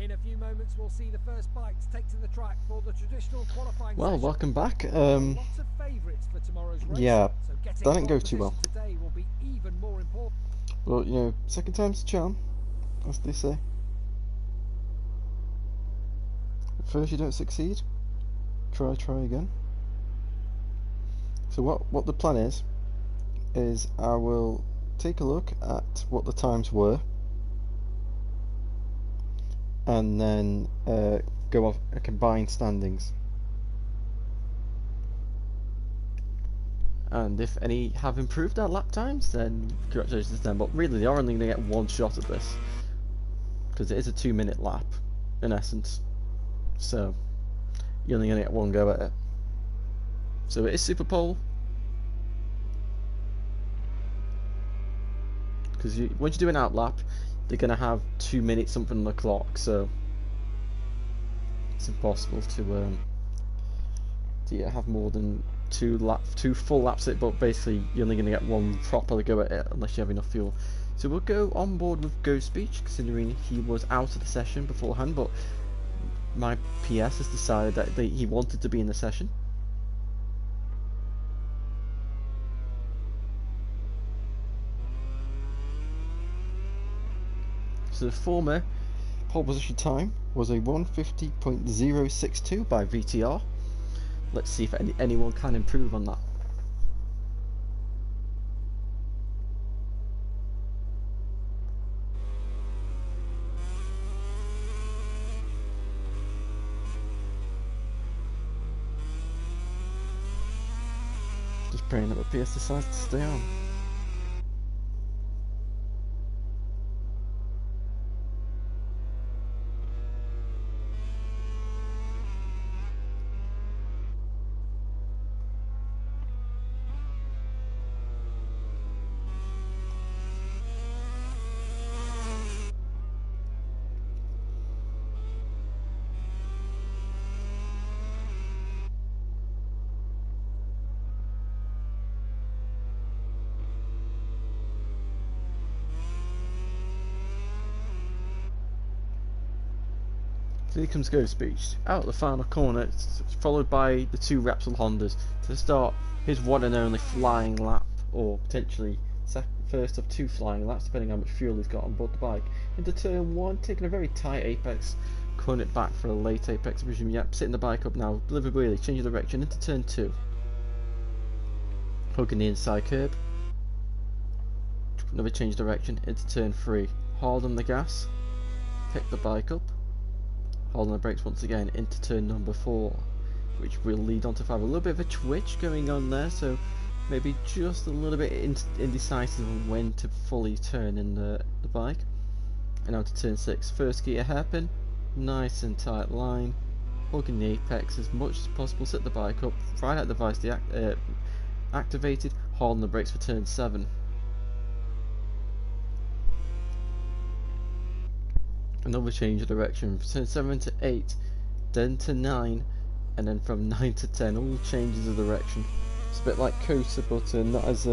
In a few moments, we'll see the first bikes take to the track for the traditional qualifying Well, session. welcome back. Lots of favourites for tomorrow's race. Yeah, So getting that didn't go pole too well. position today will be even more important. Well, you know, second time's a charm, as they say. At first you don't succeed, try again. So what the plan is I will take a look at what the times were, and then go off a combined standings. And if any have improved their lap times, then congratulations to them. But really, they are only going to get one shot at this, because it is a 2-minute lap, in essence. So you're only going to get one go at it. So it is super pole, because once you do an out lap, they're going to have 2 minutes something on the clock. So it's impossible to have more than two full laps at it, but basically you're only going to get one proper go at it unless you have enough fuel. So we'll go on board with Ghost Beach, considering he was out of the session beforehand, but my PS has decided that he wanted to be in the session. So the former pole position time was a 150.062 by VTR. Let's see if anyone can improve on that. Just praying that the PS decides to stay on. So here comes Ghost Beach out the final corner, followed by the two Repsol Hondas to start his one and only flying lap, or potentially first of 2 flying laps, depending on how much fuel he's got on board the bike. Into turn 1, taking a very tight apex, cutting it back for a late apex. I presume, yep, setting the bike up now, delivered wheelie, changing direction into turn 2, hugging the inside curb, another change direction into turn 3, hard on the gas, pick the bike up, holding the brakes once again into turn number 4, which will lead on to 5. A little bit of a twitch going on there, so maybe just a little bit indecisive on when to fully turn in the bike. And now to turn 6, first gear hairpin, nice and tight line, hugging the apex as much as possible, set the bike up, ride out the device activated, holding the brakes for turn 7. Another change of direction from turn 7 to 8, then to 9, and then from 9 to 10, all changes of direction. It's a bit like Qatar, but not as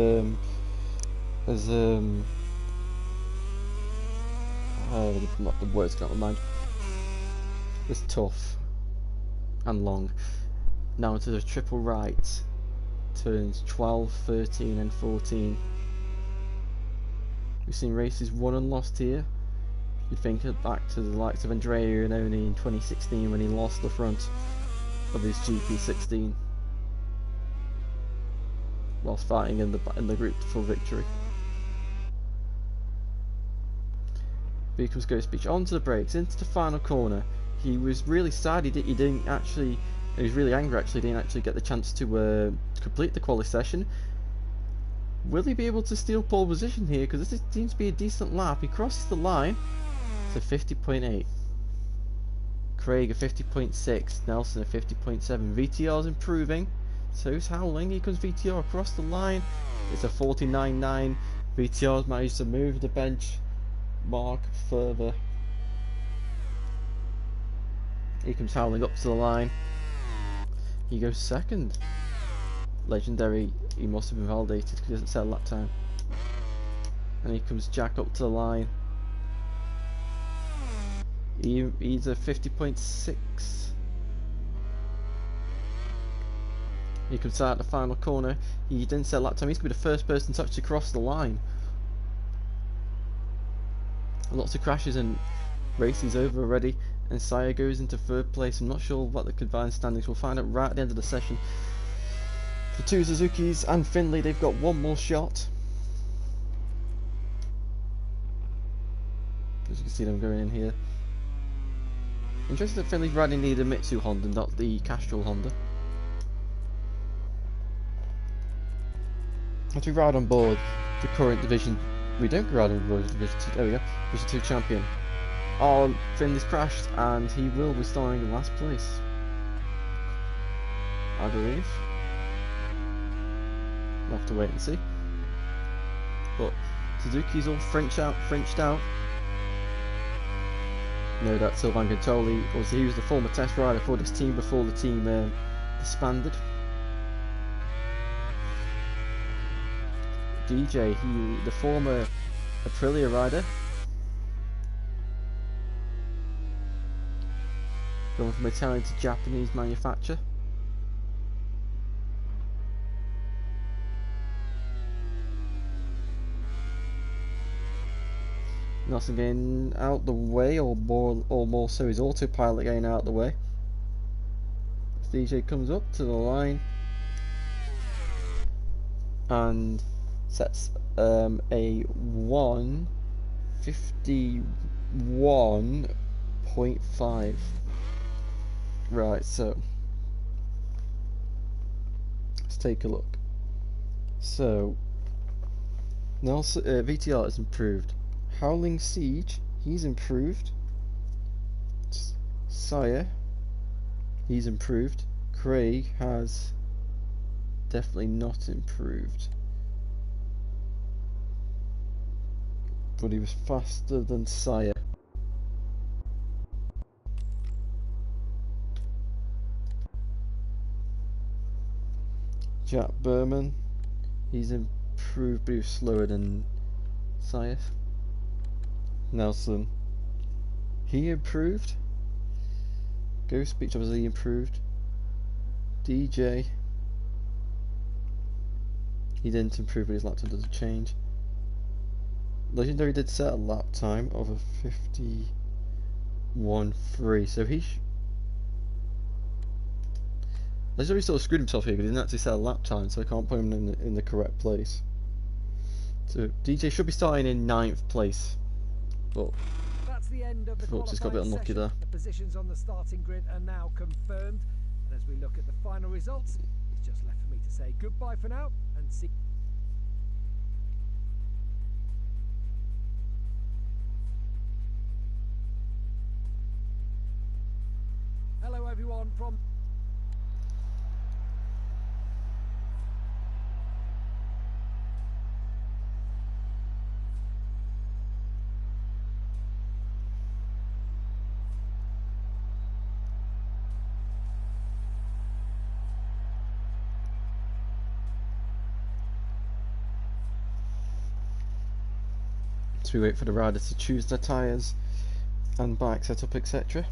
not the words can't mind. It's tough and long. Now to the triple right, turns 12, 13 and 14. We've seen races won and lost here. You think back to the likes of Andrea Iannone in 2016 when he lost the front of his GP16 whilst fighting in the group for victory. Beacom's Ghost Beach onto the brakes into the final corner. He was really sad he didn't actually. He was really angry actually. He didn't actually get the chance to complete the quali session. Will he be able to steal pole position here? Because this seems to be a decent lap. He crosses the line. To 50.8. Craig at 50.6. Nelson at 50.7. VTR's improving. So's Howling. Here comes VTR across the line. It's a 49.9. VTR's managed to move the bench mark further. Here comes Howling up to the line. He goes second. Legendary. He must have been validated because he doesn't set a lap time. And here comes Jack up to the line. He's a 50.6. He comes out the final corner. He didn't set a lap time. He's going to be the first person to actually cross the line. Lots of crashes and races over already. And Saya goes into third place. I'm not sure what the combined standings. We'll find out right at the end of the session. The two Suzukis and Finley, they've got one more shot. As you can see them going in here. Interesting that Finley's riding the Mitsu Honda, not the Castrol Honda. As we ride on board the current division, we don't ride on board division 2, there we go, division 2 champion. Oh, Finley's crashed and he will be starting in last place, I believe. We'll have to wait and see. But Suzuki's all Frenched out. No, that Sylvain Gantoli he was the former test rider for this team before the team disbanded. DJ, the former Aprilia rider, going from Italian to Japanese manufacturer. Nelson getting out the way, or more so his autopilot getting out the way. DJ comes up to the line and sets a 1:51.5. Right, so let's take a look. So Nelson VTR has improved. Howling Siege, he's improved. Sire, he's improved. Craig has definitely not improved. But he was faster than Sire. Jack Berman, he's improved, but he was slower than Sire. Nelson, he improved. Ghost Beach obviously improved. DJ, he didn't improve, but his lap time doesn't change. Legendary did set a lap time of a 51.3, so Legendary sort of screwed himself here because he didn't actually set a lap time, so I can't put him in the correct place. So DJ should be starting in 9th place. But that's the end of the just got a bit unlucky session. there. The positions on the starting grid are now confirmed, and as we look at the final results, it's just left for me to say goodbye for now and see. Hello everyone from we wait for the riders to choose their tyres and bike setup, etc.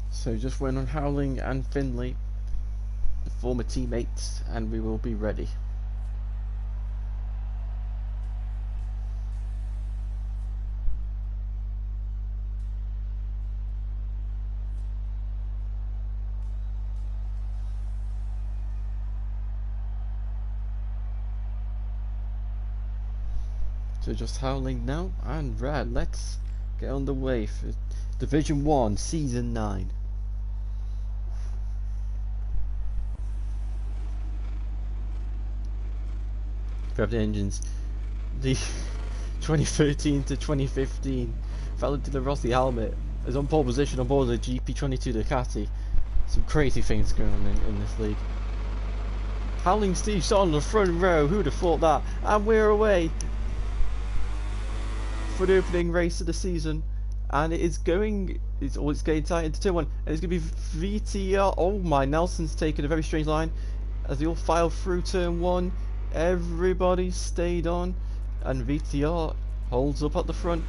So just went on Howling and Finley, the former teammates, and we will be ready. So just Howling now, and right, let's get on the way for Division 1, Season 9. Grab the engines. The 2013 to 2015 Valentino Rossi helmet is on pole position on board the GP22 Ducati. Some crazy things going on in this league. Howling Steve shot on the front row, who'd have thought that? And we're away for the opening race of the season. And it's getting tight into turn 1. And it's going to be VTR. Oh my, Nelson's taken a very strange line as they all file through turn 1. Everybody stayed on, and VTR holds up at the front.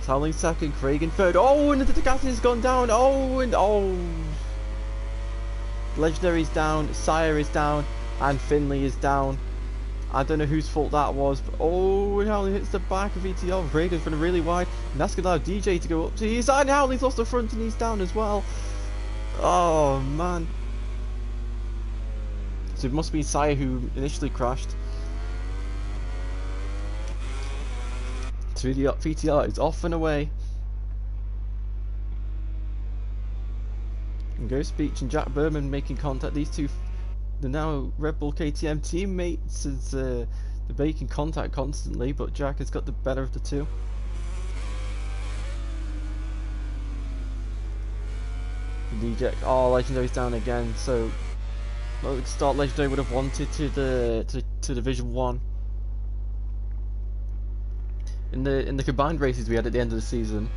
Howling second, Craig in third. Oh, and the Ducati has gone down. Oh. Legendary's down, Sire is down, and Finley is down. I don't know whose fault that was, but and Howling hits the back of VTR. Reagan's running really wide, and that's going to allow DJ to go up to his side. And Howling's lost the front and he's down as well. Oh man. So it must be Sire who initially crashed. So VTR is off and away. And Ghost Beach and Jack Berman making contact. These two, the now Red Bull KTM teammates, is they're making contact constantly, but Jack has got the better of the two. DJ, Legendary's down again. So the start Legendary would have wanted to Division 1. In the combined races we had at the end of the season,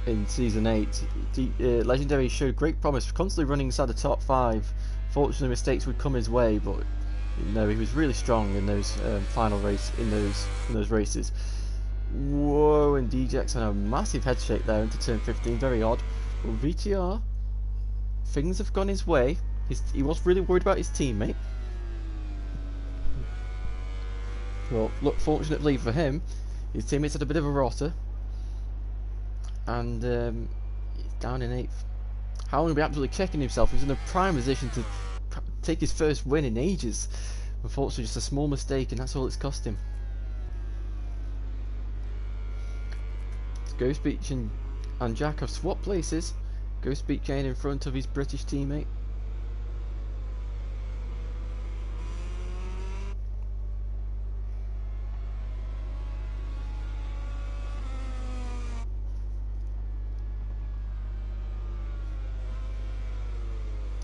in Season 8, Legendary showed great promise, constantly running inside the top 5. Fortunately, mistakes would come his way, but he was really strong in those final race in those races. Whoa! And DJX had a massive head shake there into turn 15, very odd. Well, VTR, things have gone his way. He was really worried about his teammate. Well, look, fortunately for him, his teammates had a bit of a rotter, and he's down in 8th. Howling will be absolutely kicking himself. He's in a prime position to take his first win in ages. Unfortunately, just a small mistake, and that's all it's cost him. Ghost Beach and Jack have swapped places. Ghost Beach getting in front of his British teammate.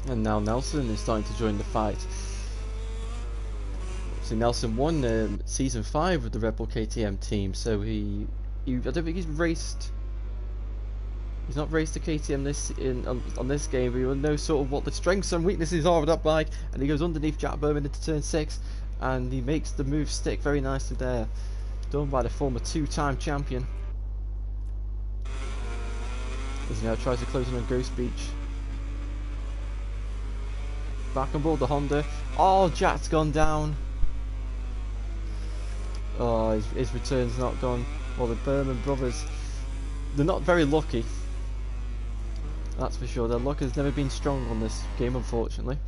And now Nelson is starting to join the fight. So Nelson won Season 5 with the Red Bull KTM team, so I don't think he's raced. He's not raced the KTM on this game, but he will know sort of what the strengths and weaknesses are of that bike. And he goes underneath Jack Berman into turn 6, and he makes the move stick very nicely there, done by the former 2-time champion. As he now tries to close in on Ghost Beach. Back on board the Honda. Oh, Jack's gone down. Oh, his return's not gone. Well, the Berman brothers, they're not very lucky. That's for sure. Their luck has never been strong on this game, unfortunately.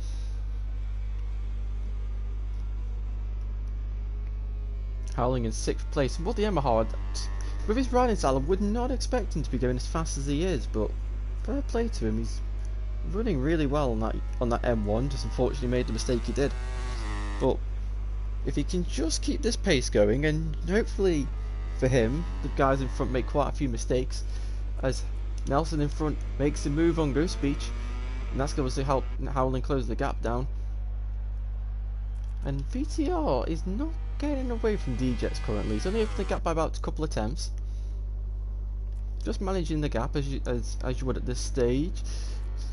Howling in 6th place. What the Yamaha, with his riding style, I would not expect him to be going as fast as he is, but fair play to him. He's running really well on that M1, just unfortunately made the mistake he did. But if he can just keep this pace going, and hopefully for him, the guys in front make quite a few mistakes, as Nelson in front makes the move on Ghost Beach, and that's going to help Howling close the gap down. And VTR is not getting away from DJX currently. He's only opened the gap by about a couple of attempts, just managing the gap as you would at this stage.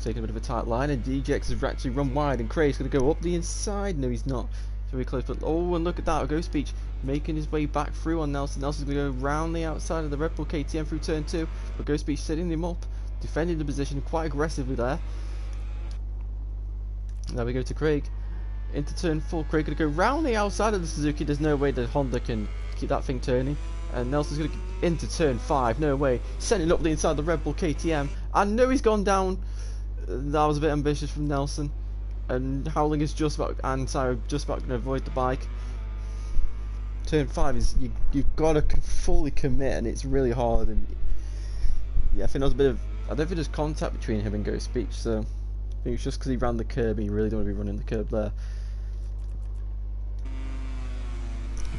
Taking a bit of a tight line, and DJX has actually run wide, and Craig's going to go up the inside. No, he's not. It's very close, but oh, and look at that, Ghost Beach making his way back through on Nelson. Nelson's going to go round the outside of the Red Bull KTM through turn 2, but Ghost Beach setting him up, defending the position quite aggressively there. Now we go to Craig into turn 4. Craig going to go round the outside of the Suzuki. There's no way the Honda can keep that thing turning, and Nelson's going to into turn 5. No way, sending up the inside of the Red Bull KTM. I know he's gone down. That was a bit ambitious from Nelson, and Howling is just about going to avoid the bike. turn 5 is you've got to fully commit, and it's really hard. And yeah, I think there was a bit of, I don't think there's contact between him and Ghost Speech, so I think it's just because he ran the curb and you really don't want to be running the curb there.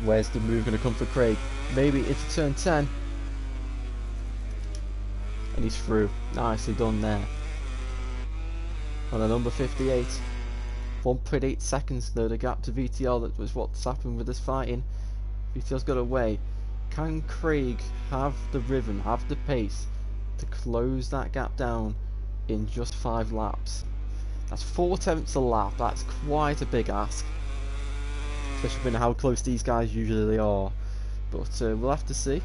Where's the move going to come for Craig? Maybe into turn 10. And he's through. Nicely done there. On a number 58. 1.8 seconds though, the gap to VTR. That was what's happened with this fighting. VTR's got away. Can Craig have the rhythm, have the pace to close that gap down in just 5 laps? That's 4/10 a lap. That's quite a big ask, especially when how close these guys usually are. But we'll have to see.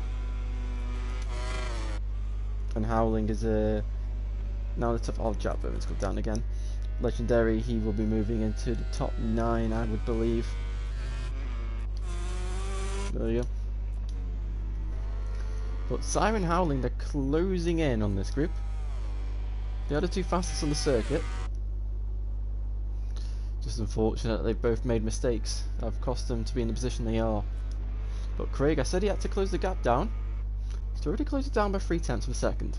And Howling is now the top. Oh, Jack Bowman's come down again. Legendary, he will be moving into the top 9, I would believe. There you go. But Siren Howling, they're closing in on this group. They are the 2 fastest on the circuit. Just unfortunate that they've both made mistakes that have cost them to be in the position they are. But Craig, I said he had to close the gap down. He's already closed it down by 0.3 of a second.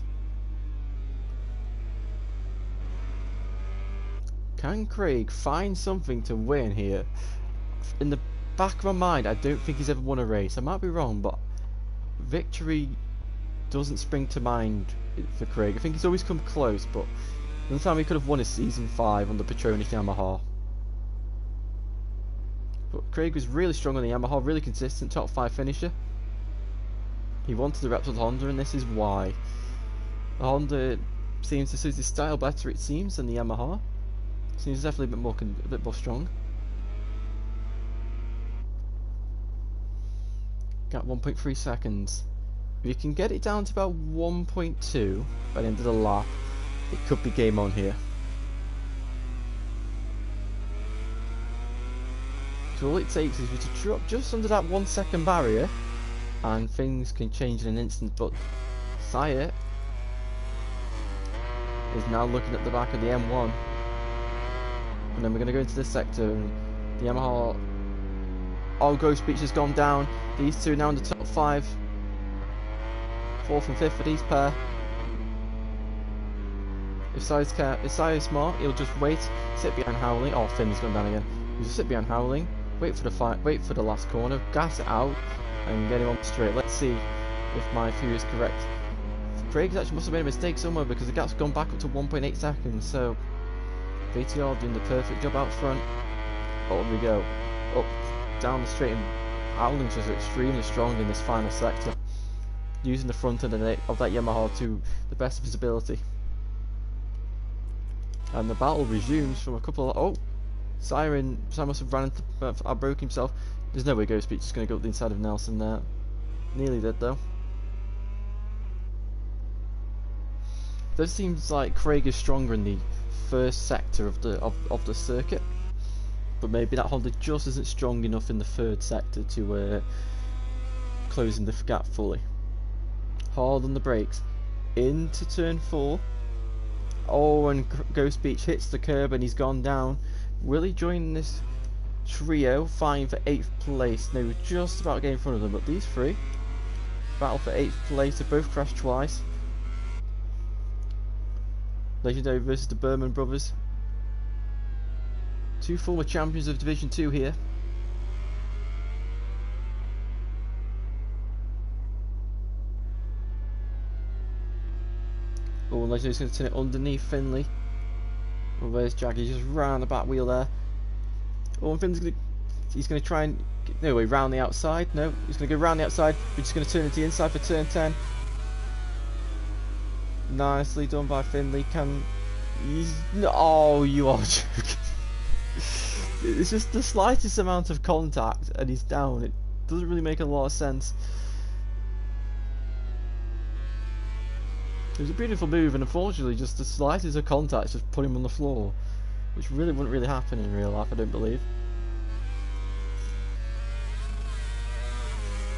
Can Craig find something to win here? In the back of my mind, I don't think he's ever won a race. I might be wrong, but victory doesn't spring to mind for Craig. I think he's always come close, but the only time he could have won is season 5 on the Petronas Yamaha. But Craig was really strong on the Yamaha, really consistent, top 5 finisher. He wanted the reps with Honda, and this is why. The Honda seems to suit his style better, it seems, than the Yamaha. Seems definitely a bit more strong. Got 1.3 seconds. If you can get it down to about 1.2 by the end of the lap, it could be game on here. So all it takes is you to drop just under that 1 second barrier, and things can change in an instant. But Sire is now looking at the back of the M1. And then we're going to go into this sector, and the Yamaha, oh, Ghost Speech has gone down. These two now in the top 5. 4th and 5th for these pair. If Sire's smart, he'll just wait, sit behind Howling. Oh, Finn's gone down again. He'll just sit behind Howling, wait for the fight, wait for the last corner, gas it out, and get him on straight. Let's see if my theory is correct. Craig actually must have made a mistake somewhere, because the gap's gone back up to 1.8 seconds, so VTR doing the perfect job out front. Up we go. Up, down the straight, and Howling's just extremely strong in this final sector, using the front end of that Yamaha to the best of his ability. And the battle resumes from a couple of, oh, Siren must have ran into, broke himself. There's no way Ghost Speech is going to go up the inside of Nelson there. Nearly did though. This seems like Craig is stronger in the first sector of the circuit, but maybe that Honda just isn't strong enough in the 3rd sector to closing the gap fully. Hard on the brakes into turn 4. Oh, and Ghost Speech hits the curb and he's gone down. Will he join this trio vying for 8th place? They were just about getting in front of them, but these 3 battle for 8th place. They both crashed twice. Legendary versus the Berman brothers. 2 former champions of Division 2 here. Oh, Legendary's going to turn it underneath Finley. Oh, there's Jack, he's just round the back wheel there. Oh, and Finley's going to try and, no way, round the outside. No, he's going to go round the outside. We're just going to turn it to the inside for turn 10. Nicely done by Finley. Oh, you are joking. It's just the slightest amount of contact and he's down. It doesn't really make a lot of sense. It was a beautiful move, and unfortunately just the slightest of contact just put him on the floor, which really wouldn't really happen in real life, I don't believe.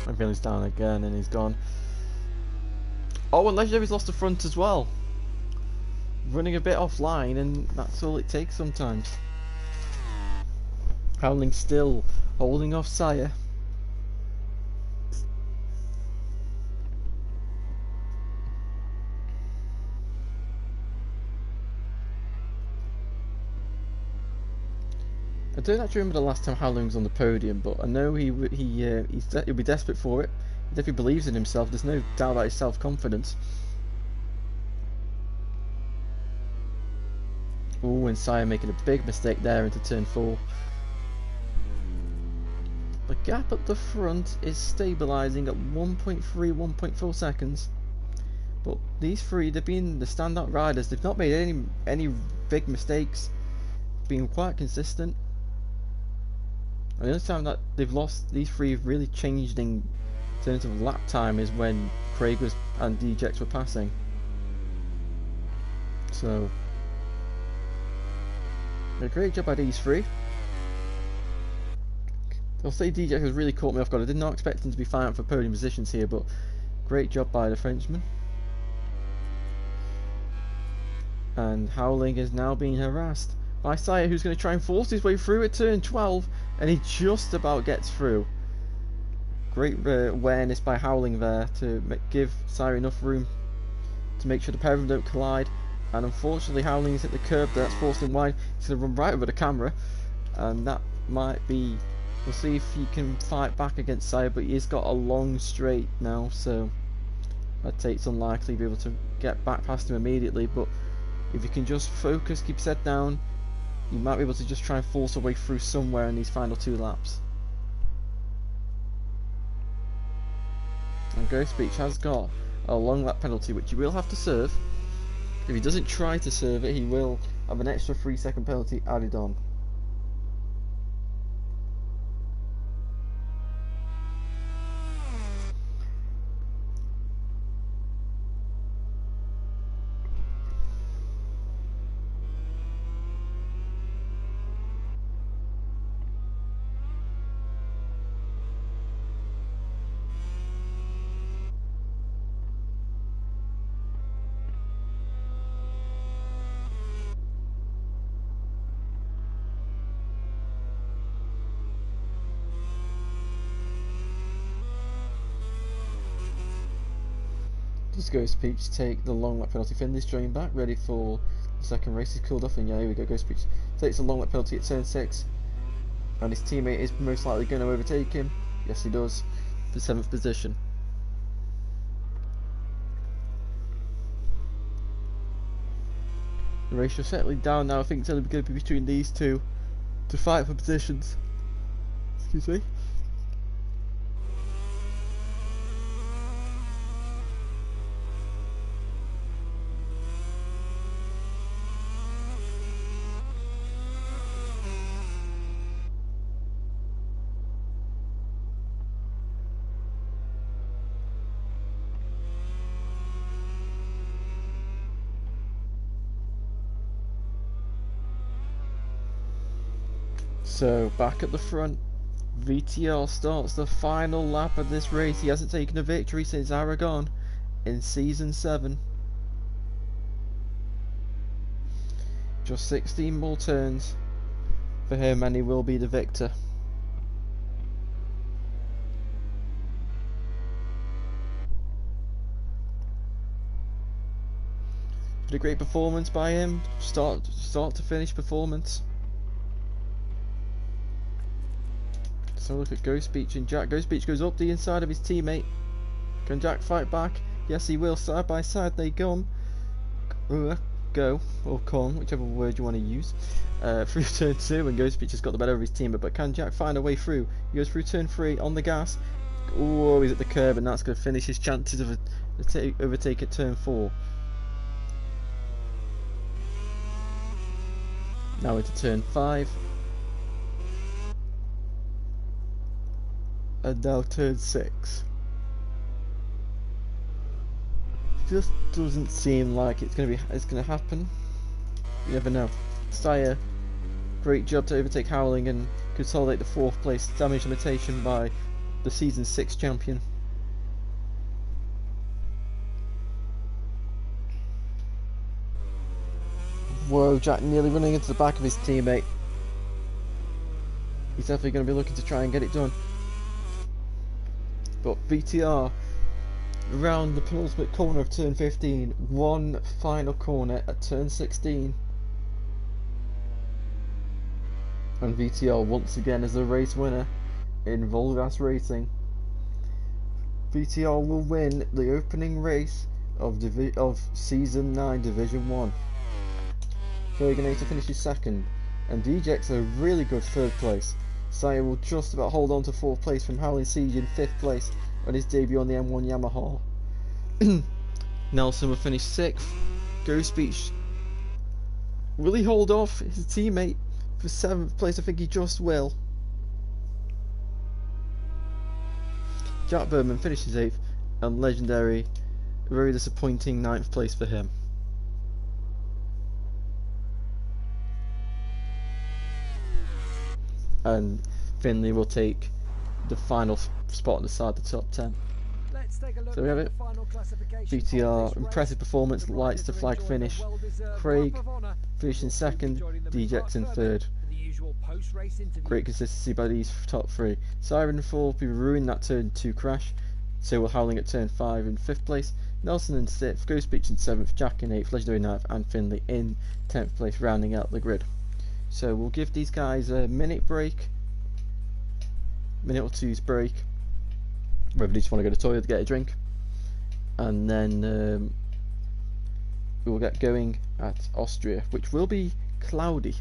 And Finley's down again and he's gone. Oh, and Legendary's lost the front as well. Running a bit offline, and that's all it takes sometimes. Howling still holding off Sire. don't actually remember the last time Howling was on the podium, but I know he'll be desperate for it. He definitely believes in himself. There's no doubt about his self-confidence. Oh, and Sire making a big mistake there into turn 4. The gap at the front is stabilising at 1.3, 1.4 seconds. But these three, they've been the standout riders. They've not made any big mistakes. Been quite consistent. And the only time that they've lost, these three have really changed in terms of lap time, is when Craig and DJX were passing. So, a great job by these three. I'll say DJX has really caught me off guard. I did not expect him to be fighting for podium positions here, but great job by the Frenchman. And Howling is now being harassed by Sire, who's going to try and force his way through at turn 12, and he just about gets through. Great awareness by Howling there to give Sire enough room to make sure the pair of them don't collide. And unfortunately, Howling's hit the curb there, that's forced him wide. He's going to run right over the camera, and that might be... We'll see if he can fight back against Sire, but he's got a long straight now, so I'd say it's unlikely to be able to get back past him immediately. But if you can just focus, keep his head down, you might be able to just try and force a way through somewhere in these final 2 laps. And Ghost Beach has got a long lap penalty, which he will have to serve. If he doesn't try to serve it, he will have an extra 3-second penalty added on. Just Ghost Peach take the long lap penalty. Finley's drained back, ready for the second race. He's cooled off, and yeah, here we go. Ghost Peach takes a long lap penalty at turn 6, and his teammate is most likely going to overtake him. Yes, he does, for 7th position. The race is settling down now. I think it's only going to be between these two to fight for positions. Excuse me. So back at the front, VTR starts the final lap of this race. He hasn't taken a victory since Aragon in season 7. Just 16 more turns for him and he will be the victor. But a great performance by him, start to finish performance. So look at Ghost Beach and Jack. Ghost Beach goes up the inside of his teammate. Can Jack fight back? Yes, he will. Side by side they go. Go or come, whichever word you want to use. Through turn 2, and Ghost Beach has got the better of his teammate. But can Jack find a way through? He goes through turn 3 on the gas. Oh, he's at the curb, and that's going to finish his chances of overtake at turn 4. Now into turn 5. And now turn 6. Just doesn't seem like it's gonna happen. You never know. Sire, great job to overtake Howling and consolidate the 4th place. Damage limitation by the season 6 champion. Whoa, Jack nearly running into the back of his teammate. He's definitely going to be looking to try and get it done. But VTR around the penultimate corner of turn 15, one final corner at turn 16. And VTR once again is the race winner in VollGazzRacing. VTR will win the opening race of Season 9 Division 1. Ferganator finishes second, and DJX a really good third place. Sire will just about hold on to fourth place from Howling Siege in fifth place on his debut on the M1 Yamaha. Nelson will finish sixth. Ghost Beach will he hold off his teammate for seventh place? I think he just will. Jack Berman finishes eighth, and Legendary, a very disappointing ninth place for him. And Finley will take the final spot inside the top 10. Let's take a look So we have at it. the final classification of VTR, this impressive race. performance, The lights to riders are flag enjoying finish. a well-deserved Craig lap of honour. finishing second, Joining them DJX in further third. for the usual post-race interview. Great consistency by these top three. Siren 4 will ruin that turn 2 crash. So will Howling at turn 5 in 5th place. Nelson in 6th, Ghost Beach in 7th, Jack in 8th, Legendary 9th, and Finley in 10th place, rounding out the grid. So we'll give these guys a minute or two's break. Whether they just want to go to the toilet to get a drink. And then we will get going at Austria, which will be cloudy.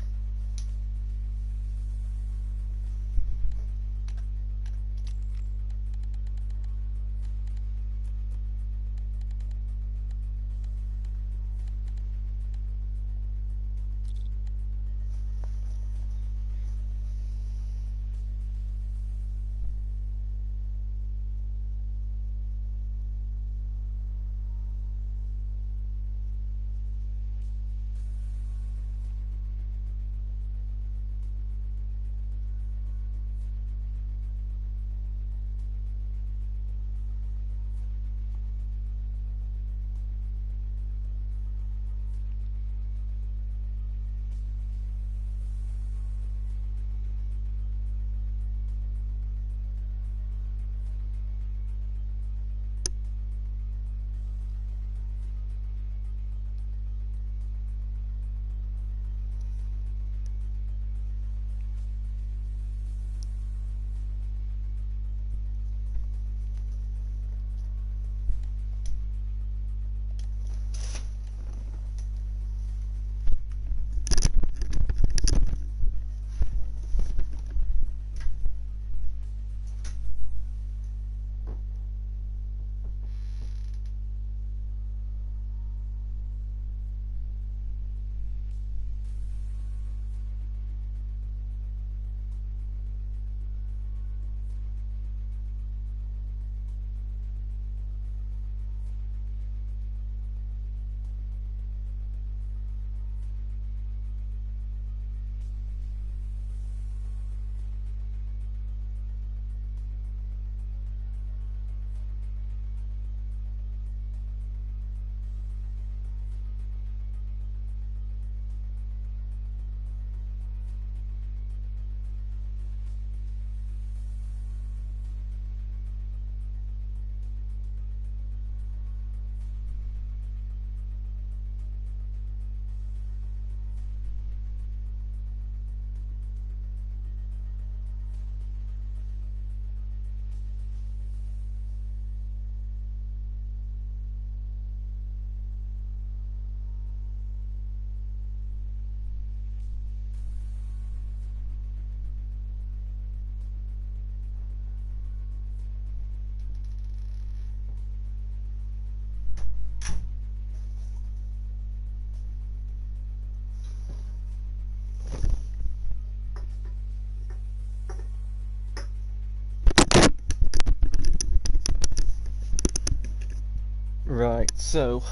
Right, so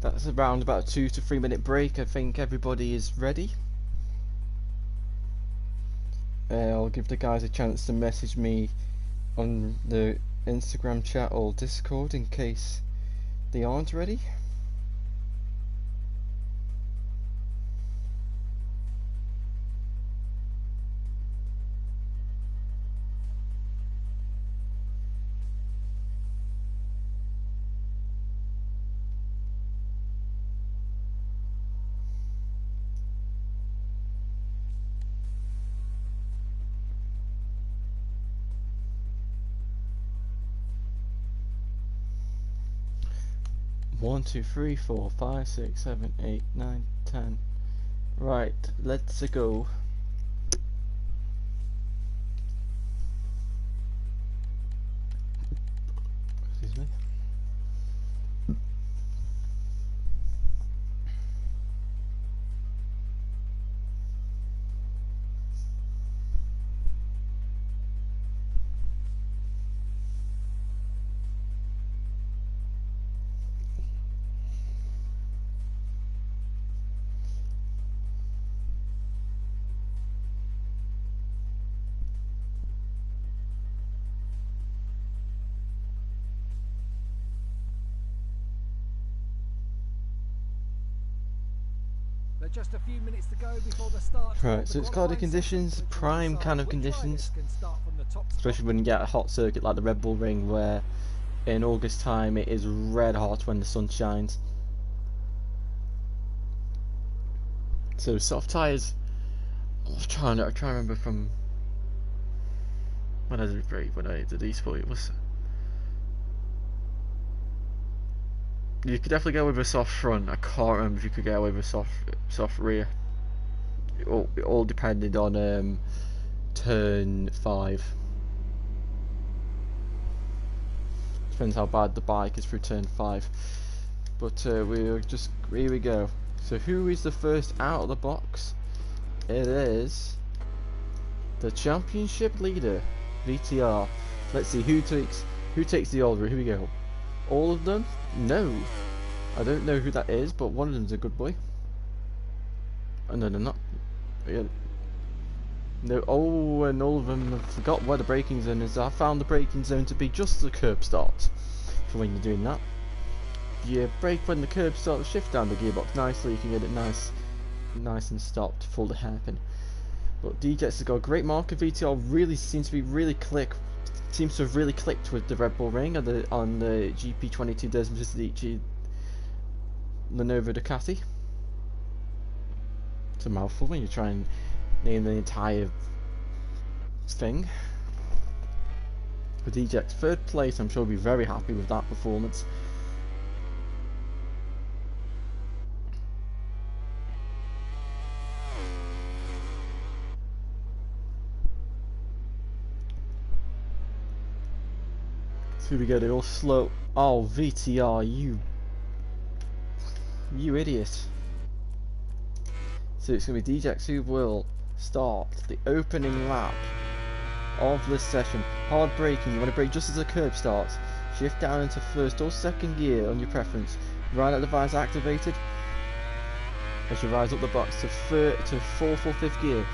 that's around about a 2 to 3 minute break. I think everybody is ready. I'll give the guys a chance to message me on the Instagram chat or Discord in case they aren't ready. 1, 2, 3, 4, 5, 6, 7, 8, 9, 10. Right, let's go. Excuse me. Just a few minutes to go before the start. Right, so it's cloudy conditions, prime kind of conditions, especially when you get a hot circuit like the Red Bull Ring, where in August time it is red hot when the sun shines. So soft tyres, I'm trying to remember from when I did Prix, when I did eSport, it was, you could definitely go with a soft front. I can't remember if you could get away with a soft rear. It all depended on turn 5. Depends how bad the bike is through turn 5. But here we go. So who is the first out of the box? It is the championship leader, VTR. Let's see who takes the old route. Here we go. All of them? No. I don't know who that is, but one of them's a good boy. Oh, no, they're not. Yeah. No, oh, and all of them have forgot where the braking zone is. I found the braking zone to be just the curb start for when you're doing that. You brake when the curb starts, shift down the gearbox nicely, you can get it nice and stopped, full to hairpin. But DJX has got a great marker. VTR really seems to have really clicked with the Red Bull Ring on the GP22 Desmond Cici Lenovo Ducati. It's a mouthful when you try and name the entire thing. With DJX third place, I'm sure he'll be very happy with that performance. Here we go, they're all slow. Oh, VTR, you idiot. So it's going to be DJX who will start the opening lap of this session. Hard braking, you want to brake just as the curb starts. Shift down into first or second gear on your preference. Rider device activated. As you rise up the box to fourth or fifth gear.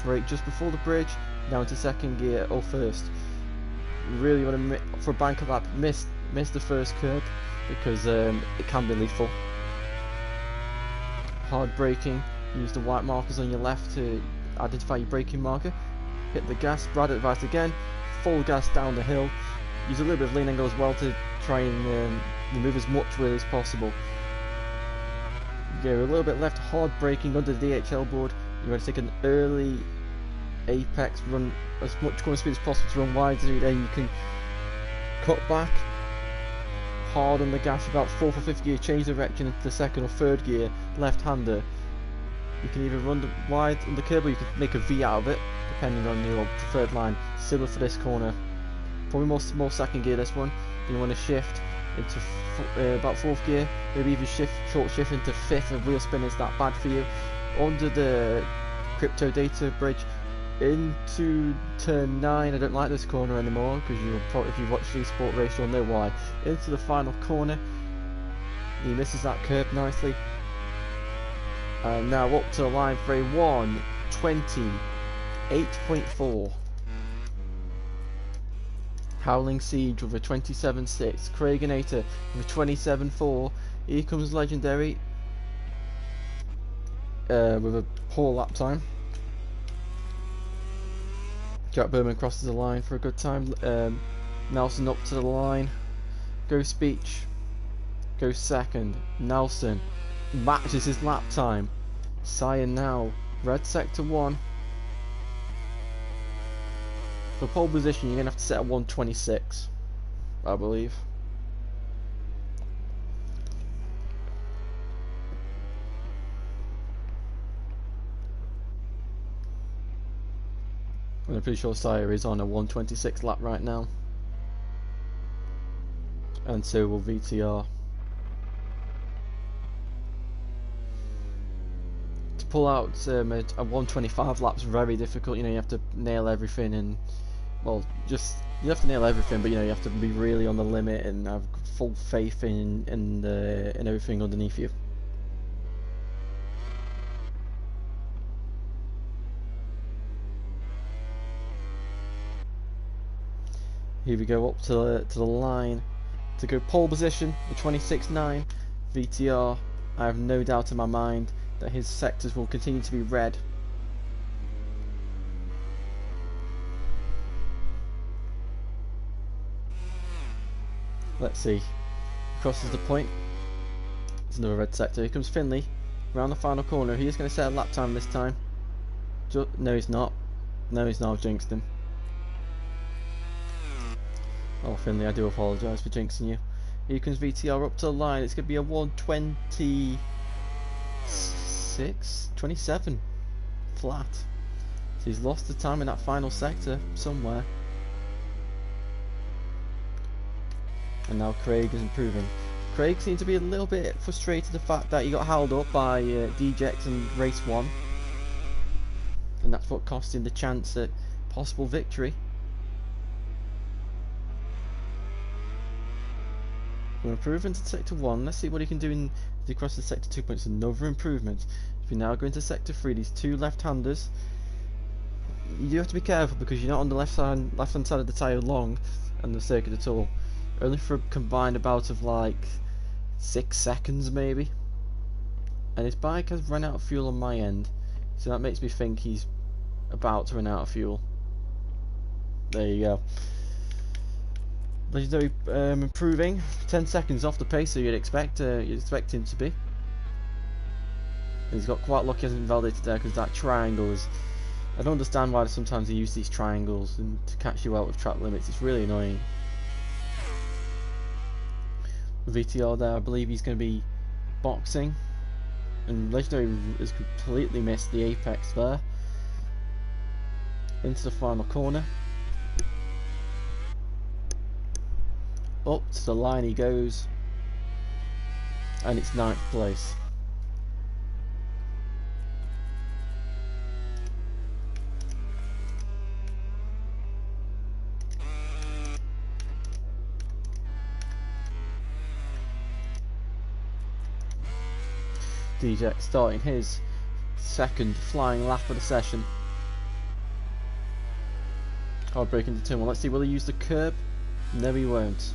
Brake just before the bridge, down to second gear or first. You really want to, for a banker lap, miss the first curb because it can be lethal. Hard braking, use the white markers on your left to identify your braking marker. Hit the gas, rider advice again, full gas down the hill. Use a little bit of lean angle as well to try and remove as much wheel as possible. Go a little bit left, hard braking under the DHL board. You want to take an early apex, run as much corner speed as possible to run wide, so then you can cut back hard on the gas about 4th or 5th gear, change direction into the 2nd or 3rd gear, left-hander. You can either run wide on the curb or you can make a V out of it, depending on your preferred line. Similar for this corner, probably more 2nd gear this one. You want to shift into about 4th gear, maybe even short shift into 5th, and wheel spin is that bad for you. Under the crypto data bridge into turn 9. I don't like this corner anymore because if you watch the sport race you'll know why. Into the final corner, he misses that curb nicely. And now up to the line for a 1:28.4. Howling Siege with a 27.6. Craigenator with a 27.4. Here comes Legendary with a poor lap time. Jack Berman crosses the line for a good time. Nelson up to the line. Ghost Speech goes second. Nelson matches his lap time. Cyan now. Red sector 1. For pole position, you're going to have to set at 1:26, I believe. And I'm pretty sure Sire is on a 126 lap right now. And so will VTR. To pull out a 125 lap's very difficult. You know, you have to nail everything, and well, you have to nail everything, but you know, you have to be really on the limit and have full faith in everything underneath you. Here we go up to the line to go pole position, the 26.9 VTR. I have no doubt in my mind that his sectors will continue to be red. Let's see. Crosses the point. It's another red sector. Here comes Finley around the final corner. He is going to set a lap time this time. No, he's not. No, he's not. I've jinxed him. Oh, Finley, I do apologise for jinxing you. Here comes VTR up to the line. It's going to be a 1:26.27 flat. So he's lost the time in that final sector somewhere. And now Craig is improving. Craig seems to be a little bit frustrated the fact that he got held up by DJX in race 1. And that's what cost him the chance at possible victory. We're improving to sector 1. Let's see what he can do as he crosses sector 2 points. Another improvement. If we now go into sector 3, these two left-handers. You do have to be careful because you're not on the left-hand side of the tyre long and the circuit at all. Only for a combined about of like 6 seconds maybe. And his bike has run out of fuel on my end, so that makes me think he's about to run out of fuel. There you go. Legendary improving 10 seconds off the pace, so you'd expect him to be. And he's got quite lucky, hasn't invalidated there, because that triangle is. I don't understand why sometimes they use these triangles and to catch you out of track limits. It's really annoying. VTR there, I believe he's going to be boxing, and Legendary has completely missed the apex there. Into the final corner. Up to the line he goes, and it's 9th place. DJ starting his second flying lap of the session. Hard break into turn 1. Let's see, will he use the curb? No, he won't.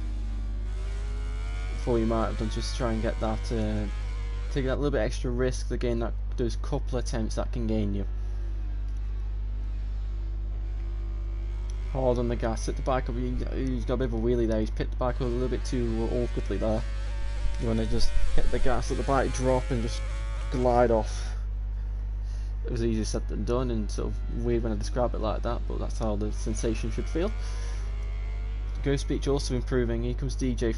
Before he might have done, just to try and get that, taking that little bit extra risk to gain those couple attempts that can gain you. Hard on the gas, hit the bike up. He's got a bit of a wheelie there. He's picked the bike up a little bit too awkwardly there. You want to just hit the gas, let the bike drop, and just glide off. It was easier said than done, and sort of weird when I describe it like that, but that's how the sensation should feel. Ghost Speech also improving. Here comes DJX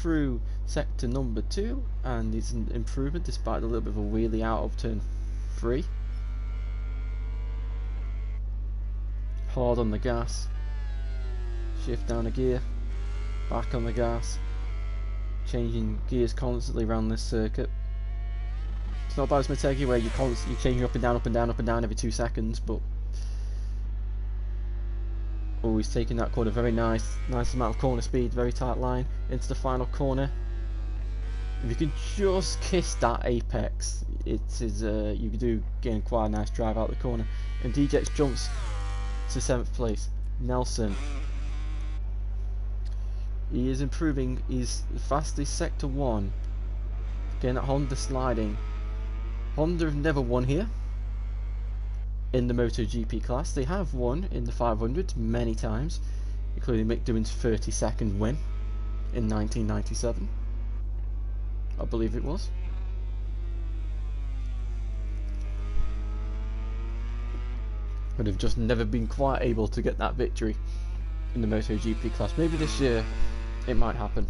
through sector number 2, and it's an improvement despite a little bit of a wheelie out of turn 3. Hard on the gas, shift down a gear, back on the gas, changing gears constantly around this circuit. It's not bad as Motegi where you're changing up and down, up and down, up and down every 2 seconds, but always taking that corner, very nice amount of corner speed, very tight line into the final corner. If you can just kiss that apex, it is you do gain quite a nice drive out the corner. And DJX jumps to 7th place. Nelson, he is improving. He's fastest sector 1. Again, that Honda sliding. Honda have never won here in the MotoGP class. They have won in the 500 many times, including Mick Doohan's 32nd win in 1997, I believe it was. But have just never been quite able to get that victory in the MotoGP class. Maybe this year it might happen.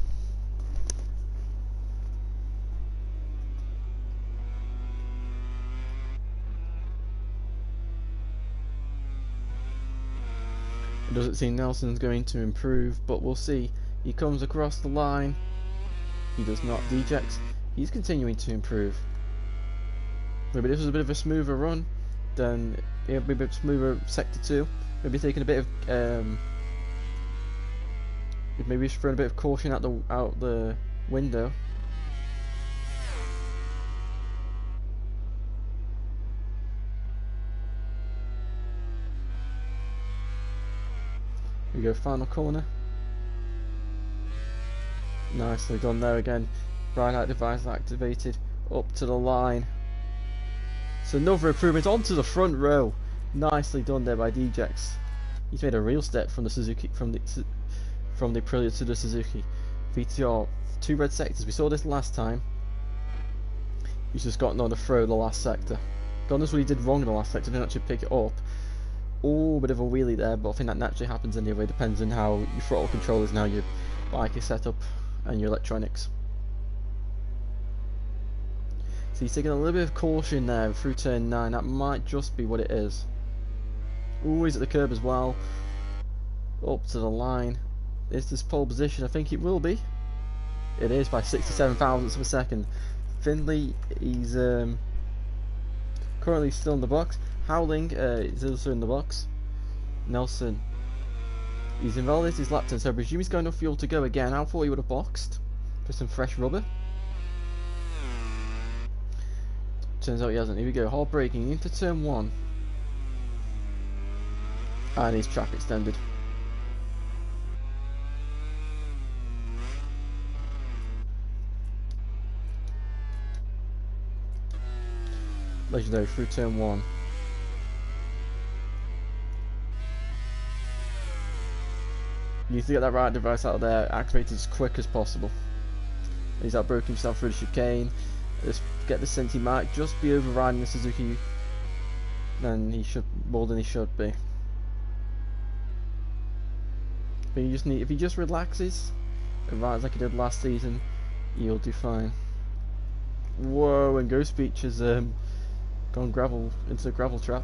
It doesn't seem Nelson's going to improve, but we'll see. He comes across the line. He does not deject. He's continuing to improve. Maybe this was a bit of a smoother run, then it'll be a bit smoother sector 2. Maybe taking a bit of maybe just throwing a bit of caution out the window. We go final corner. Nicely done there again. Bright light device activated. Up to the line. So another improvement onto the front row. Nicely done there by Dejects. He's made a real step from the Suzuki, from the Aprilia to the Suzuki. VTR 2 red sectors. We saw this last time. He's just gotten on the throw the last sector. God knows what he did wrong in the last sector. Didn't actually pick it up. Oh, bit of a wheelie there, but I think that naturally happens anyway. Depends on how your throttle control is, now your bike is set up, and your electronics. So he's taking a little bit of caution there through turn 9. That might just be what it is. Ooh, he's at the curb as well. Up to the line. Is this pole position? I think it will be. It is by 67 thousandths of a second. Findlay, he's currently still in the box. Howling is also in the box. Nelson, he's invalidated his lap time, so I presume he's got enough fuel to go again. I thought he would have boxed for some fresh rubber. Turns out he hasn't. Here we go, hard braking into turn 1. And his track extended. Legendary through turn 1. You need to get that right device out of there activated as quick as possible. He's outbroken himself through the chicane. Let's get the sense he might just be overriding the Suzuki. Then he should, more than he should be. But you just need, if he just relaxes and rides like he did last season, he'll do fine. Whoa, and Ghost Beach has gone gravel into a gravel trap.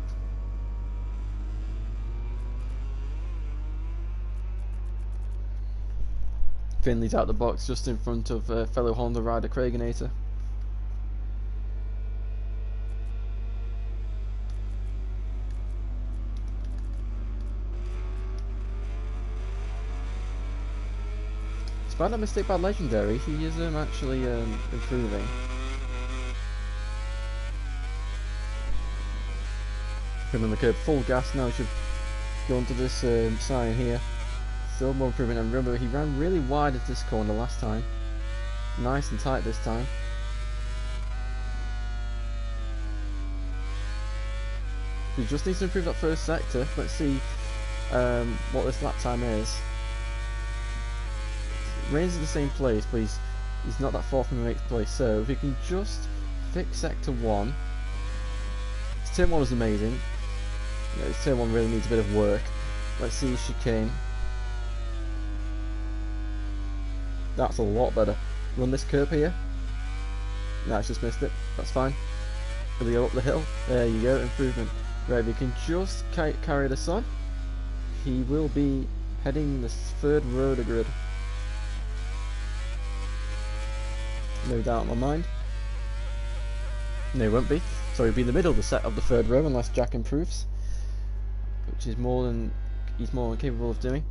Finley's out the box just in front of fellow Honda rider Craigenator. Despite that mistake by Legendary, he is actually improving. Put on the curb, full gas now. Should go onto this sign here. Still more improvement, and remember he ran really wide at this corner last time. Nice and tight this time. He just needs to improve that first sector. Let's see what this lap time is. Reigns in the same place, but he's not that far from the 8th place. So if he can just fix sector 1. His turn 1 was amazing. Yeah, his turn 1 really needs a bit of work. Let's see his chicane. That's a lot better. Run this curb here. No, I just missed it. That's fine. Will he go up the hill? There you go, improvement. Right, if he can just carry this on, he will be heading the 3rd row of the grid. No doubt in my mind. No, he won't be. So he'll be in the middle of the set of the 3rd row unless Jack improves, which is he's more than capable of doing.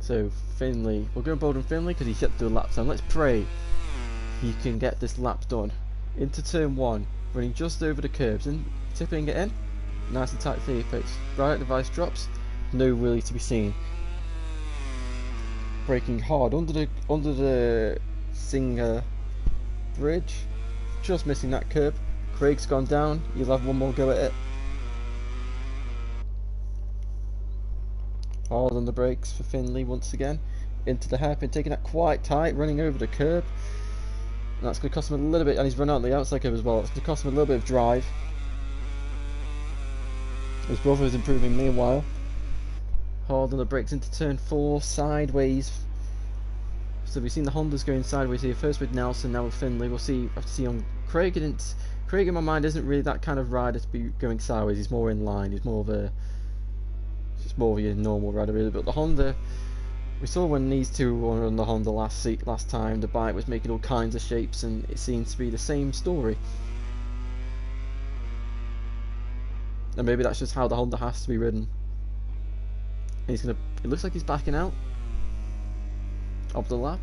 So Finley, we'll go bold on Finley because he's yet to do a lap time. Let's pray he can get this lap done. Into turn 1, running just over the curbs and tipping it in. Nice and tight for the apex. Right device drops, no wheelie to be seen. Braking hard under the Singer bridge, just missing that curb. Craig's gone down. He'll have one more go at it. Hard on the brakes for Finley once again. Into the hairpin, taking that quite tight, running over the curb. And that's going to cost him a little bit, and he's run out on the outside curb as well. It's going to cost him a little bit of drive. His brother is improving meanwhile. Hard on the brakes into turn 4, sideways. So we've seen the Hondas going sideways here. First with Nelson, now with Finley. We'll see. Have to see on Craig. Craig in my mind isn't really that kind of rider to be going sideways. He's more in line. He's more of a Just more of your normal rider really. But the Honda, we saw when these two were on the Honda last time, the bike was making all kinds of shapes, and it seems to be the same story. And maybe that's just how the Honda has to be ridden. And he's gonna. It looks like he's backing out of the lap.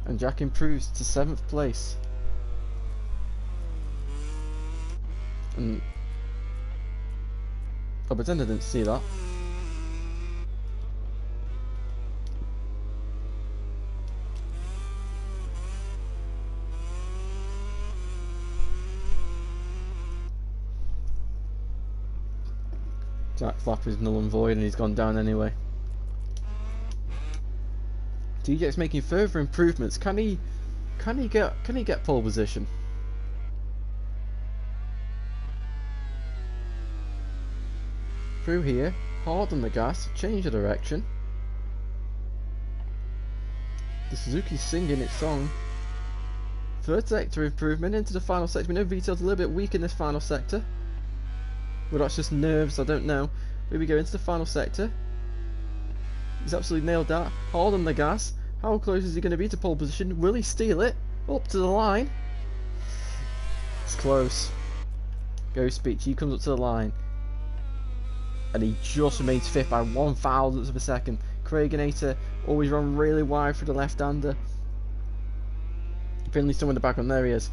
And Jack improves to 7th place. And I pretend I didn't see that. Jack's lap is null and void, and he's gone down anyway. DJ's making further improvements. Can he get pole position? Through here, hard on the gas, change the direction. The Suzuki's singing its song. Third sector improvement into the final sector. We know VTL's a little bit weak in this final sector. Well, that's just nerves, I don't know. Here we go into the final sector. He's absolutely nailed that. Hard on the gas. How close is he going to be to pole position? Will he steal it? Up to the line. It's close. Ghost Beach, he comes up to the line. And he just remains 5th by 1/1000th of a second. Craiginator always run really wide for the left-hander. Finley's still in the back, and there he is.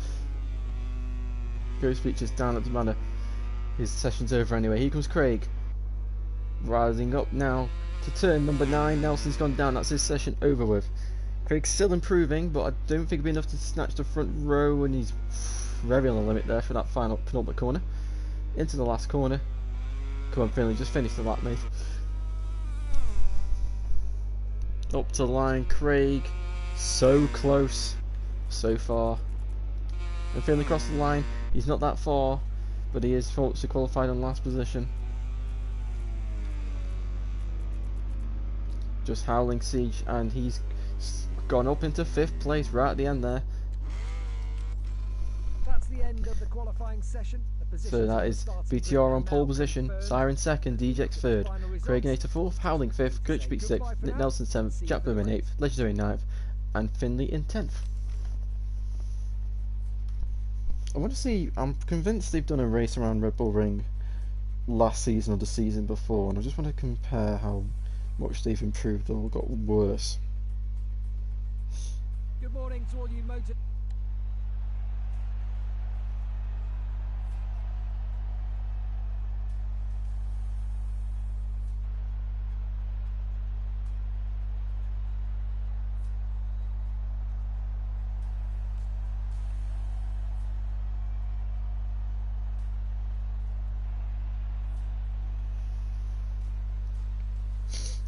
Ghost Beach is down at the manor. His session's over anyway. Here comes Craig. Rising up now to turn number 9. Nelson's gone down. That's his session over with. Craig's still improving, but I don't think it'll be enough to snatch the front row, and he's very on the limit there for that final penultimate corner. Into the last corner. Come on, Finley, just finish the lap, mate. Up to the line, Craig. So close. So far. And Finley across the line. He's not that far, but he is fortunately qualified in last position. Just Howling Siege, and he's gone up into 5th place right at the end there. That's the end of the qualifying session. So that is VTR on pole position, Siren 2nd, DJX 3rd, Craiginator 4th, Howling 5th, Glitchbeat 6th, Nick Nelson 7th, Jack Berman 8th, Legendary 9th, and Finley in 10th. I want to see, I'm convinced they've done a race around Red Bull Ring last season or the season before, and I just want to compare how much they've improved or got worse. Good morning to all you motor.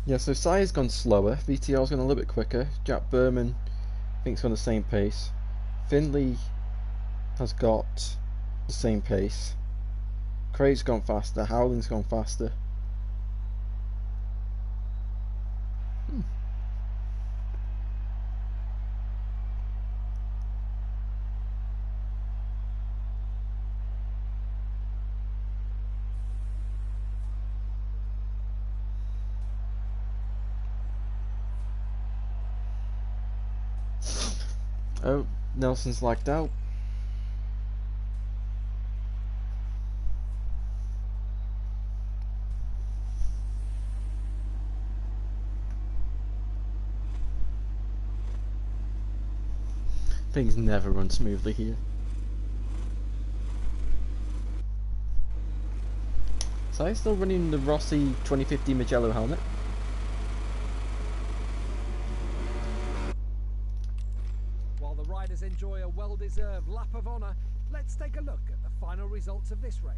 Yeah, so Sire's gone slower, VTR's gone a little bit quicker, Jack Berman I think's gone the same pace, Finley has got the same pace, Craig's gone faster, Howling's gone faster. Oh, Nelson's lagged out. Things never run smoothly here. So I'm still running the Rossi 2015 Magello helmet. Riders enjoy a well-deserved lap of honour. Let's take a look at the final results of this race.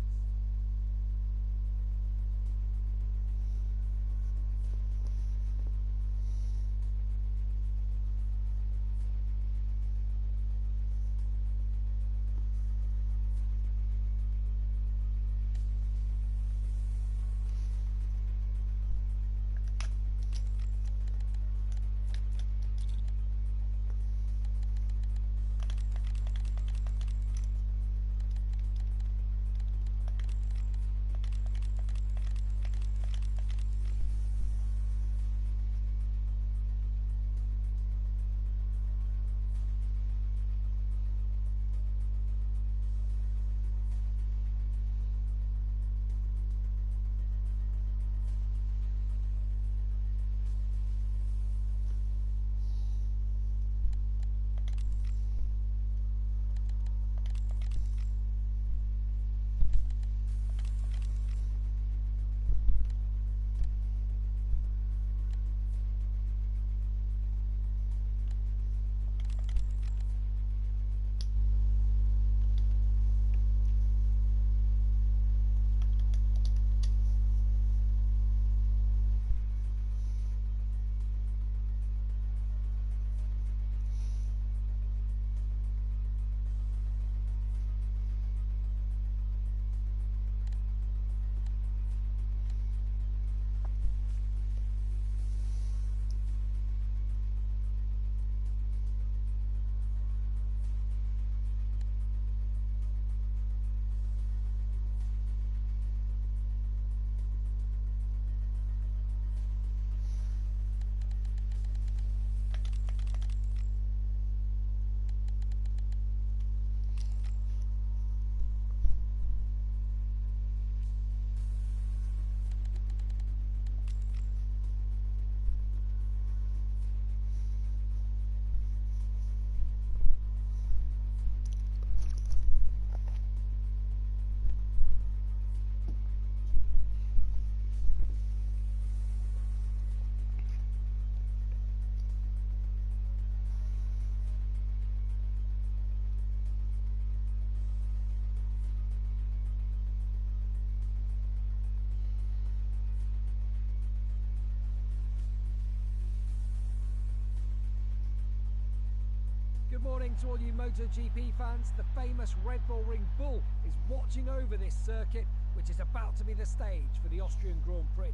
good morning to all you MotoGP fans. The famous Red Bull Ring Bull is watching over this circuit, which is about to be the stage for the Austrian Grand Prix.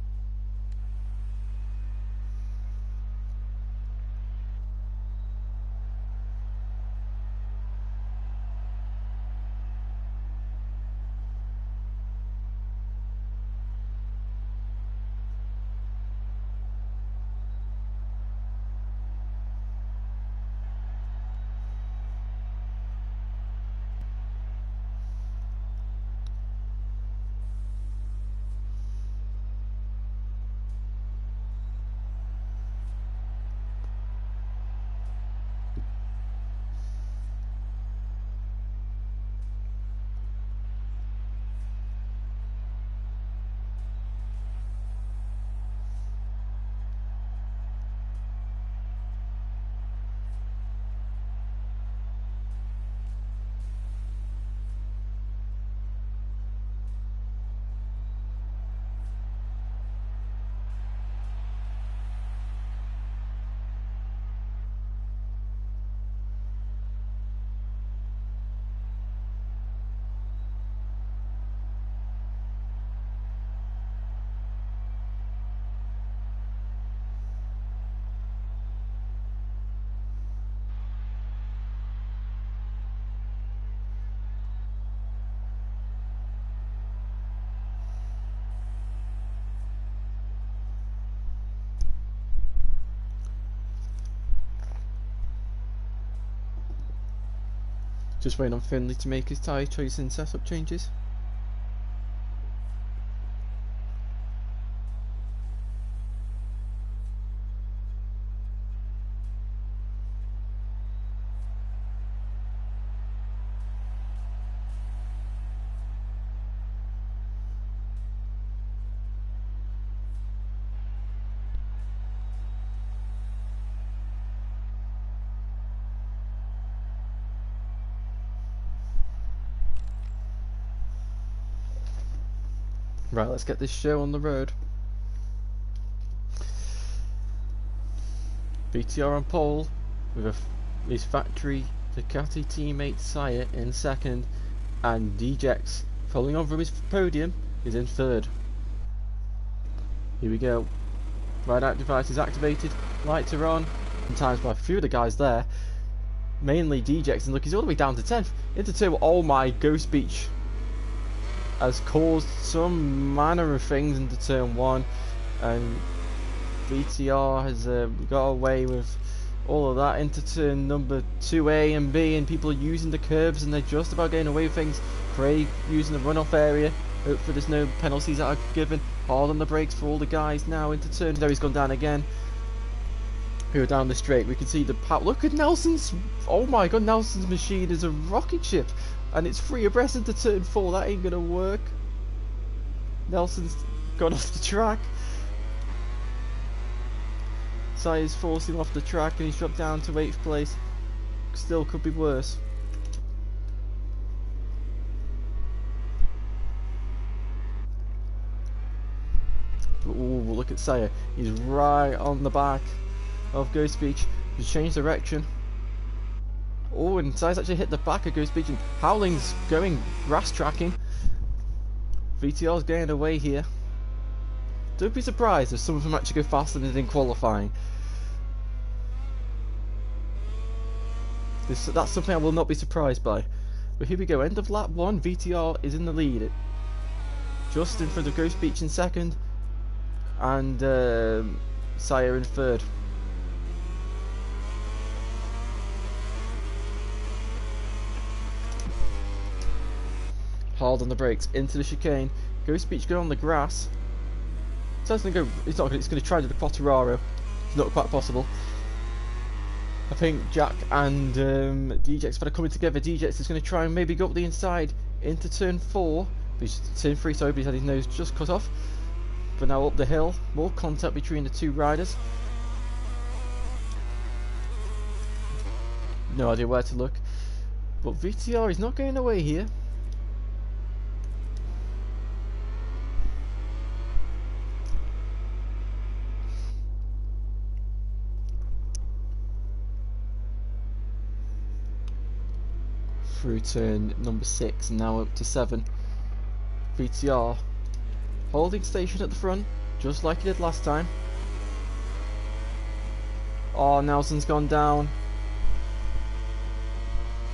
Just waiting on Finley to make his tyre choice and setup changes. Right, let's get this show on the road. VTR on pole with his factory Ducati teammate Sire in second, and DJX following on from his podium is in third. Here we go. Ride out device is activated, lights are on. Sometimes by a few of the guys there, mainly DJX, and look, he's all the way down to 10th. Into turn, oh my, Ghost Beach has caused some manner of things into turn 1, and VTR has got away with all of that into turn number 2A and B, and people are using the curbs and they're just about getting away with things. Craig using the runoff area, hopefully there's no penalties that are given. Hard on the brakes for all the guys now into turn. There he's gone down again. Here down the straight we can see the look at Nelson's, oh my god, Nelson's machine is a rocket ship. And it's free abreast into turn 4, that ain't gonna work. Nelson's gone off the track. Sire's forcing him off the track and he's dropped down to 8th place. Still could be worse. Ooh, look at Sire. He's right on the back of Ghost Beach. He's changed direction. Oh, and Sire's actually hit the back of Ghost Beach, and Howling's going grass tracking. VTR's getting away here. Don't be surprised if some of them actually go faster than in qualifying. That's something I will not be surprised by. But here we go, end of lap 1, VTR is in the lead. Just in front of Ghost Beach in second, and Sire in third. Hard on the brakes into the chicane. Ghost Beach going on the grass. So it's gonna go. It's not. It's gonna try to the Quartararo. It's not quite possible. I think Jack and DJX are coming together. DJX is going to try and maybe go up the inside into turn 4. Turn 3, sorry, but he's had his nose just cut off. But now up the hill, more contact between the two riders. No idea where to look. But VTR is not going away here. through turn number 6 and now up to 7. VTR holding station at the front, just like he did last time. Oh, Nelson's gone down.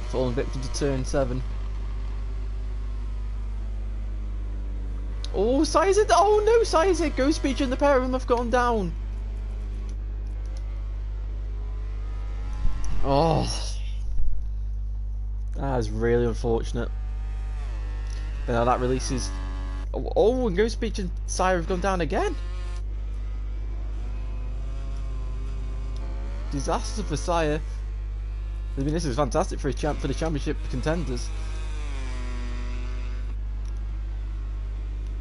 Fallen victim to turn 7. Oh, Sizer! Oh no, Sizer! Ghost Beach and the pair of them have gone down. Oh, that is really unfortunate. But now that releases. Oh, and Ghost Beach and Sire have gone down again. Disaster for Sire. I mean, this is fantastic for the championship contenders.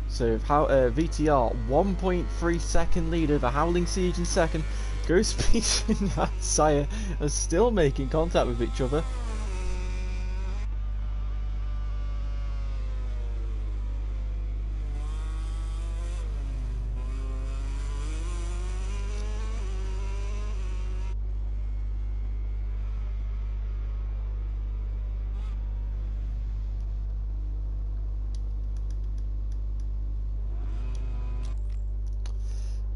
So VTR 1.3 second lead over Howling Siege in second. Ghost Beach and Sire are still making contact with each other.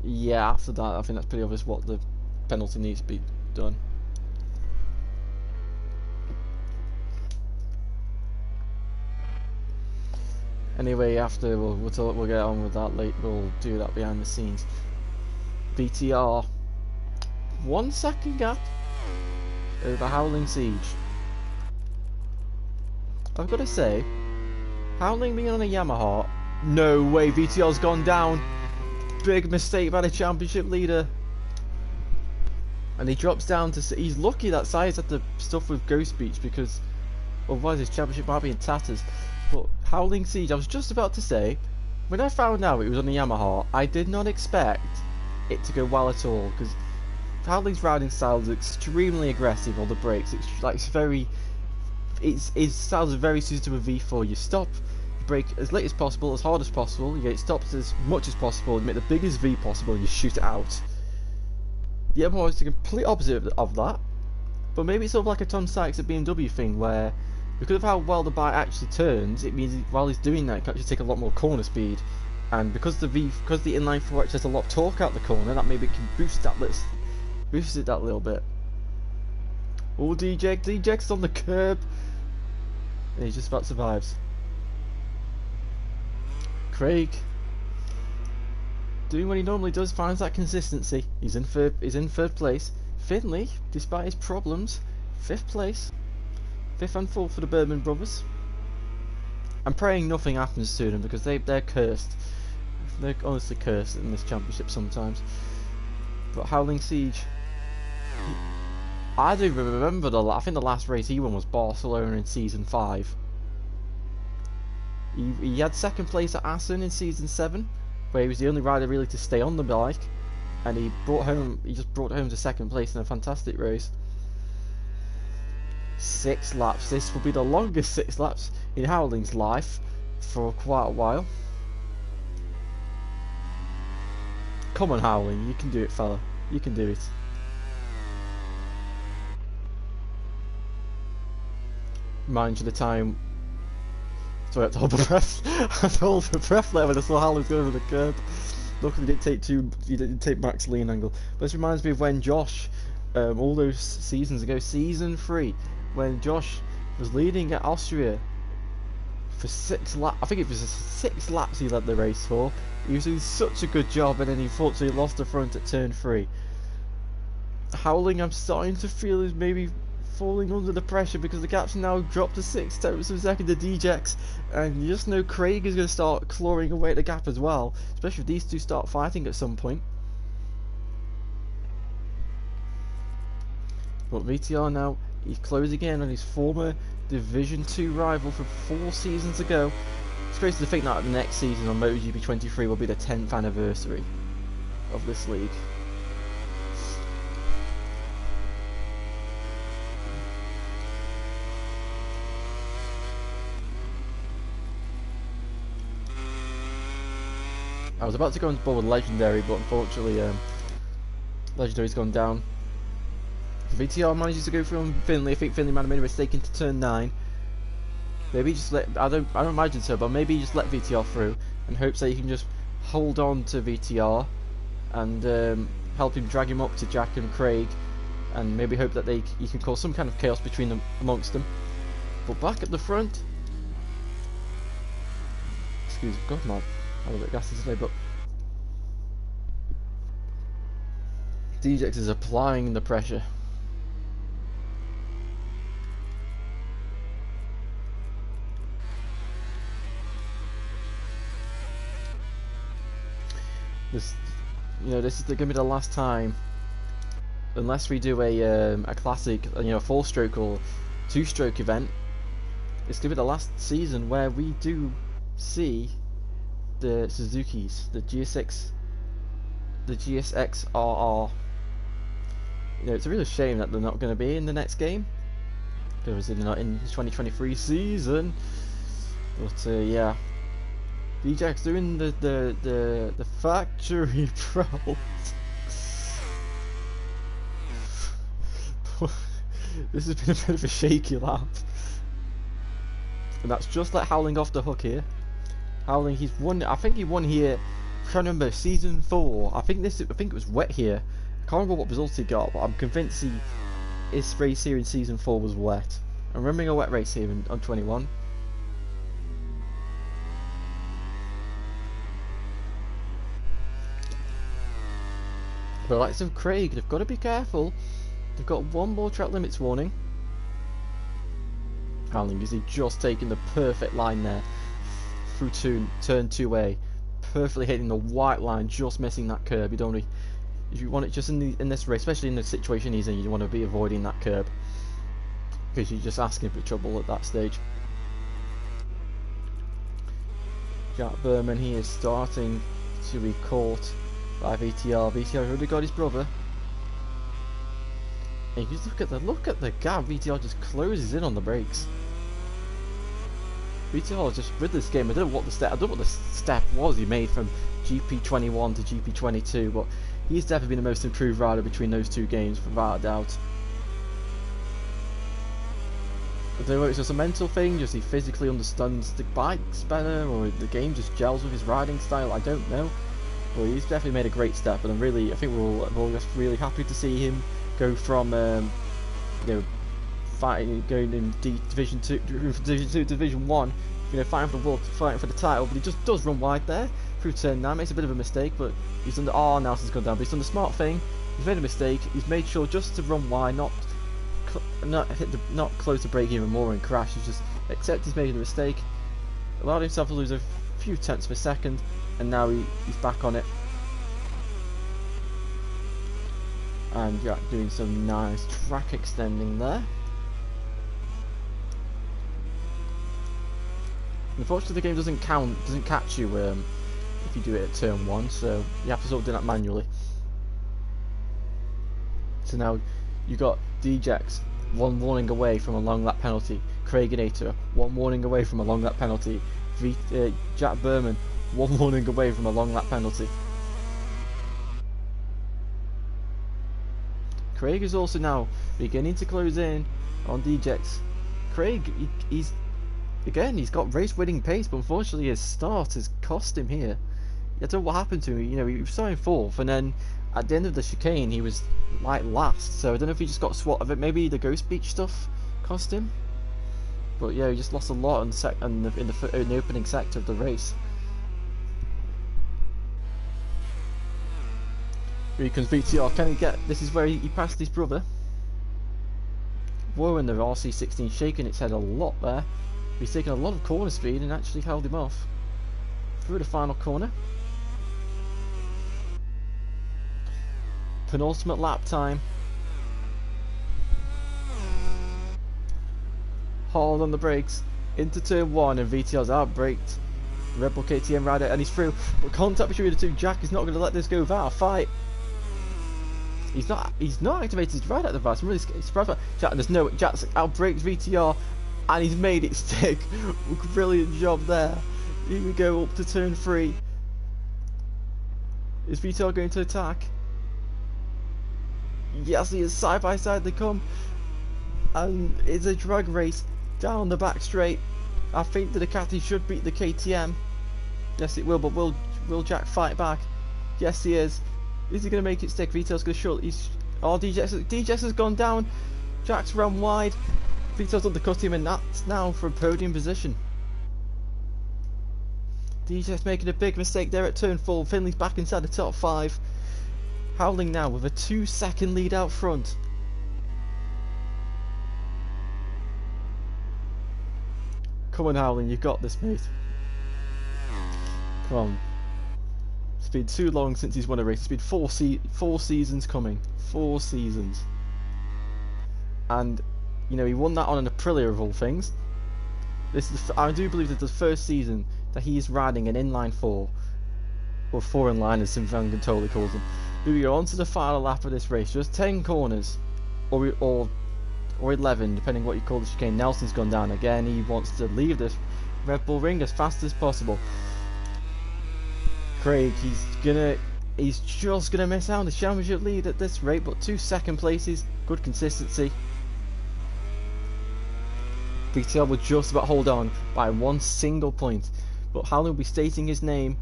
Yeah, after that, I think that's pretty obvious what the penalty needs to be done. Anyway, after we'll get on with that later. We'll do that behind the scenes. VTR 1 second gap over Howling Siege. I've got to say, Howling being on a Yamaha. No way, VTR's gone down. Big mistake by the championship leader, and he drops down to. He's lucky that Sire's had the stuff with Ghost Beach, because otherwise his championship might be in tatters. But Howling Siege, I was just about to say, when I found out it was on the Yamaha, I did not expect it to go well at all, because Howling's riding style is extremely aggressive on the brakes. His style is very suited to a V4. You stop, brake as late as possible, as hard as possible, you get it stopped as much as possible, you make the biggest V possible and you shoot it out. The Yamaha is the complete opposite of that, but maybe it's sort of like a Tom Sykes at BMW thing, where because of how well the bike actually turns, it means while he's doing that he can actually take a lot more corner speed, and because the inline 4 actually has a lot of torque out the corner, that maybe can boost it that little bit. Oh, DJ's on the curb, and he just about survives. Craig, doing what he normally does, finds that consistency. He's in third place. Finley, despite his problems, 5th place. 5th and 4th for the Bergman brothers. I'm praying nothing happens to them, because they're cursed. They're honestly cursed in this championship sometimes. But Howling Siege, I don't even remember I think the last race he won was Barcelona in season 5. He had 2nd place at Assen in season 7, where he was the only rider really to stay on the bike, and he just brought home to 2nd place in a fantastic race. 6 laps. This will be the longest 6 laps in Howling's life for quite a while. Come on, Howling, you can do it, fella. You can do it. Mind you, the time. Sorry, I had to hold my breath. I had to hold my breath there when I saw Howling go over the curb. Luckily, he didn't take Max lean angle. But this reminds me of when Josh, all those seasons ago, season 3, when Josh was leading at Austria for 6 laps. I think it was 6 laps he led the race for. He was doing such a good job, and then he unfortunately lost the front at turn 3. Howling, I'm starting to feel, is maybe falling under the pressure, because the gap's now dropped to 0.6 of a second to DJX, and you just know Craig is going to start clawing away at the gap as well, especially if these two start fighting at some point. But VTR now, he's closing in on his former Division 2 rival from 4 seasons ago. It's crazy to think that the next season on MotoGP 23 will be the 10th anniversary of this league. I was about to go on board with Legendary, but unfortunately Legendary's gone down. VTR manages to go through on Finley. I think Finley might have made a mistake into turn 9. Maybe just let, I don't imagine so, but maybe just let VTR through and hopes that he can just hold on to VTR and help him drag him up to Jack and Craig, and maybe hope that he can cause some kind of chaos between them, amongst them. But back at the front, excuse me, God man, I'm a bit gassy today, but DJX is applying the pressure. This is going to be the last time, unless we do a classic, 4-stroke or 2-stroke event. It's going to be the last season where we do see the Suzukis, the GSX-RR. It's a real shame that they're not going to be in the next game, because they're not in the 2023 season. But yeah, DJ's doing the factory pro. This has been a bit of a shaky lap, and that's just like Howling off the hook here. Howling, he's won. I think he won here. I'm trying to remember season 4. I think it was wet here. I can't remember what results he got, but I'm convinced his race here in season 4 was wet. I'm remembering a wet race here on 21. But the likes of Craig, they've got to be careful. They've got one more track limits warning. Howling, is he just taking the perfect line there through turn 2A, perfectly hitting the white line, just missing that curb. You don't really, if you want it just in this race, especially in the situation he's in, you want to be avoiding that curb, because you're just asking for trouble at that stage. Jack Berman, he is starting to be caught by VTR. VTR already got his brother. And you just look at the gap. VTR just closes in on the brakes. VTR just with this game. I don't know what the step was he made from GP21 to GP22, but he's definitely been the most improved rider between those two games, without a doubt. I don't know if it's just a mental thing, just he physically understands the bikes better, or the game just gels with his riding style. I don't know. Well, he's definitely made a great step, and I think we're all just really happy to see him go from fighting, going in Division 2 to Division 1, fighting for the world, fighting for the title. But he just does run wide there through turn 9, makes a bit of a mistake, but he's done the Nelson's gone down, but he's done the smart thing. He's made a mistake. He's made sure just to run wide, not close to break even more and crash. He's just accepted he's made a mistake, allowed himself to lose a few tenths of a second, and now he's back on it. And Jack doing some nice track extending there. Unfortunately, the game doesn't catch you if you do it at turn 1, so you have to sort of do that manually. So now you got DJX 1 warning away from a long lap penalty. Craig and Ater 1 warning away from a long lap penalty. Jack Berman 1 warning away from a long lap penalty. Craig is also now beginning to close in on DJX. Craig, he's got race-winning pace, but unfortunately his start has cost him here. I don't know what happened to him. He was starting 4th, and then at the end of the chicane he was like last. So I don't know if he just got swat of it. Maybe the Ghost Beach stuff cost him. But yeah, he just lost a lot in the opening sector of the race. Here comes VTR, can he get, this is where he passed his brother. Whoa, and the RC16 shaking its head a lot there. He's taken a lot of corner speed and actually held him off. Through the final corner. Penultimate lap time. Hard on the brakes. Into turn 1 and VTR's outbraked. Red Bull KTM rider and he's through. But contact between the two. Jack is not going to let this go without a fight. He's not activated his ride at the device. I'm really surprised by Jack. Jack's outbrakes VTR and he's made it stick. Brilliant job there. Here we go up to turn 3. Is VTR going to attack? Yes, he is. Side by side they come. And it's a drag race down the back straight. I think the Ducati should beat the KTM. Yes, it will, but will Jack fight back? Yes, he is. Is he going to make it stick? Vito's going to short. Oh, DJX has gone down. Jack's run wide. Vito's undercut him, and that's now for a podium position. DJX making a big mistake there at turn 4. Finley's back inside the top 5. Howling now with a 2-second lead out front. Come on, Howling, you've got this, mate. Come on. It's been too long since he's won a race. It's been four seasons coming. 4 seasons. And, you know, he won that on an Aprilia of all things. This is I do believe that the first season that he is riding an inline 4. Or 4 inline as Sim Van Gentoli calls them. Here we go, on to the final lap of this race. Just 10 corners. Or 11, depending what you call the chicane. Nelson's gone down again. He wants to leave this Red Bull ring as fast as possible. Craig, he's just gonna miss out on the championship lead at this rate, but 2 second places, good consistency. VTL will just about hold on by 1 single point, but Howland will be stating his name.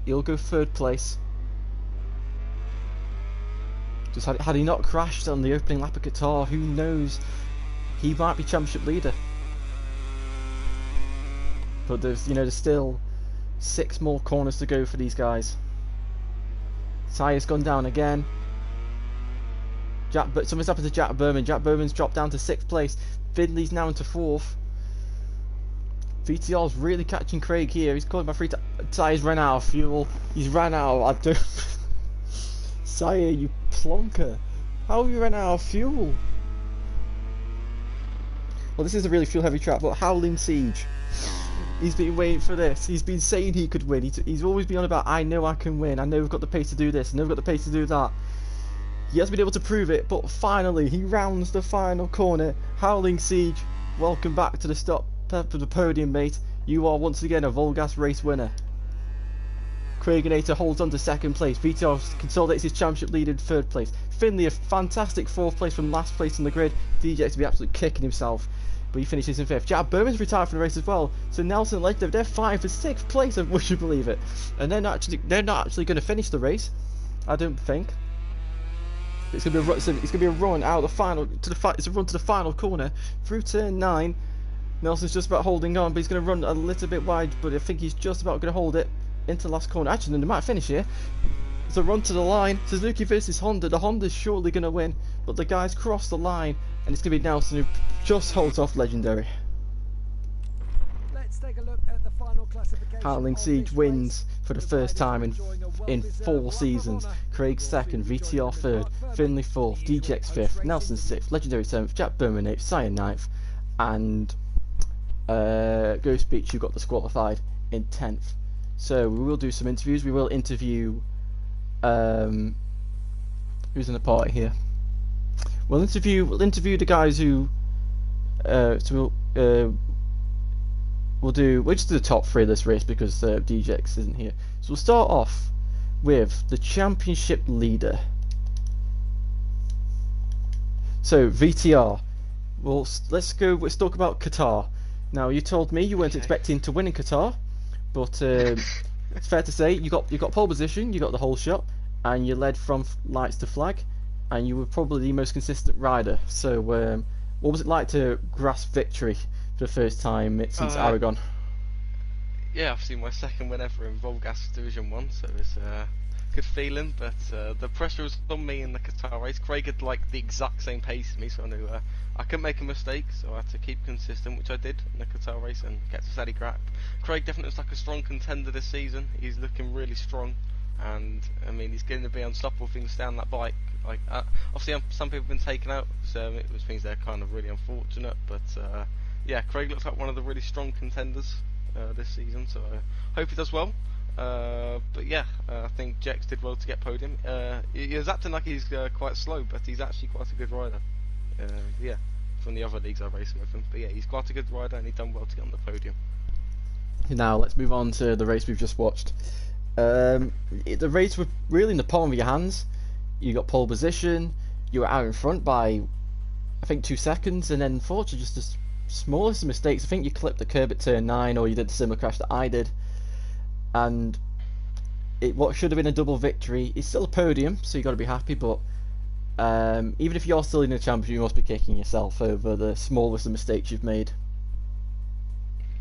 He'll go 3rd place. Just had he not crashed on the opening lap of Qatar, who knows? He might be championship leader. But there's still 6 more corners to go for these guys. Tyre's gone down again. But something's happened to Jack Berman. Jack Berman's dropped down to 6th place. Finley's now into 4th. VTR's really catching Craig here. He's calling by 3 Tyre's ran out of fuel. He's ran out. I don't. Sire, you plonker. How have you run out of fuel? Well, this is a really fuel heavy track, but Howling Siege. He's been waiting for this. He's been saying he could win. He's always been on about, I know I can win. I know we've got the pace to do this. I know we've got the pace to do that. He hasn't been able to prove it, but finally he rounds the final corner. Howling Siege, welcome back to the stop for the podium, mate. You are once again a VollGazzRacing race winner. Craiginator holds on to 2nd place. VTR consolidates his championship lead in 3rd place. Finley a fantastic 4th place from last place on the grid. DJX to be absolutely kicking himself, but he finishes in 5th. Jack Berman's retired from the race as well. So Nelson and Ledger, they're fighting for 6th place. Would you believe it? And they're not actually going to finish the race. I don't think. It's going to be a run out of the final It's a run to the final corner through turn 9. Nelson's just about holding on, but he's going to run a little bit wide. But I think he's just about going to hold it into the last corner. Actually, they might finish here. It's a run to the line. Suzuki versus Honda. The Honda's surely going to win, but the guys cross the line, and it's going to be Nelson who just holds off Legendary. Let's take a look at the final classification. Howling Siege wins for the first time in 4 seasons. Craig 2nd, VTR 3rd, Finley 4th, DJX 5th, Nelson 6th, Legendary 7th, Jack Berman 8th, Cyan 9th, and Ghost Beach, who got disqualified, in 10th. So we will do some interviews. We will interview who's in the party here. We'll interview the guys who we'll just do the top 3 of this race because DJX isn't here. So we'll start off with the championship leader. So VTR. Well, let's talk about Qatar. Now, you told me you weren't expecting to win in Qatar, but it's fair to say you got pole position, you got the whole shot, and you led from lights to flag, and you were probably the most consistent rider. So, what was it like to grasp victory for the first time since Aragon? Yeah, obviously my 2nd win ever in VollGazzRacing Division 1, so it's a good feeling, but the pressure was on me in the Qatar race. Craig had like the exact same pace as me, so I knew I couldn't make a mistake, so I had to keep consistent, which I did in the Qatar race and get to steady grip. Craig definitely looks like a strong contender this season. He's looking really strong, and I mean he's going to be unstoppable if he can stay on that bike. Like obviously some people have been taken out, so which means they're kind of really unfortunate, but yeah, Craig looks like one of the really strong contenders this season, so I hope he does well. But yeah, I think Jex did well to get podium. He was acting like he's quite slow, but he's actually quite a good rider. Yeah, from the other leagues I racing with him. But yeah, he's quite a good rider and he's done well to get on the podium. Now let's move on to the race we've just watched. The race was really in the palm of your hands. You got pole position. You were out in front by, I think, 2 seconds, and then unfortunately just smallest of mistakes. I think you clipped the curb at turn 9, or you did the similar crash that I did, and what should have been a double victory is still a podium, so you got to be happy. But even if you're still in the championship, you must be kicking yourself over the smallest of mistakes you've made.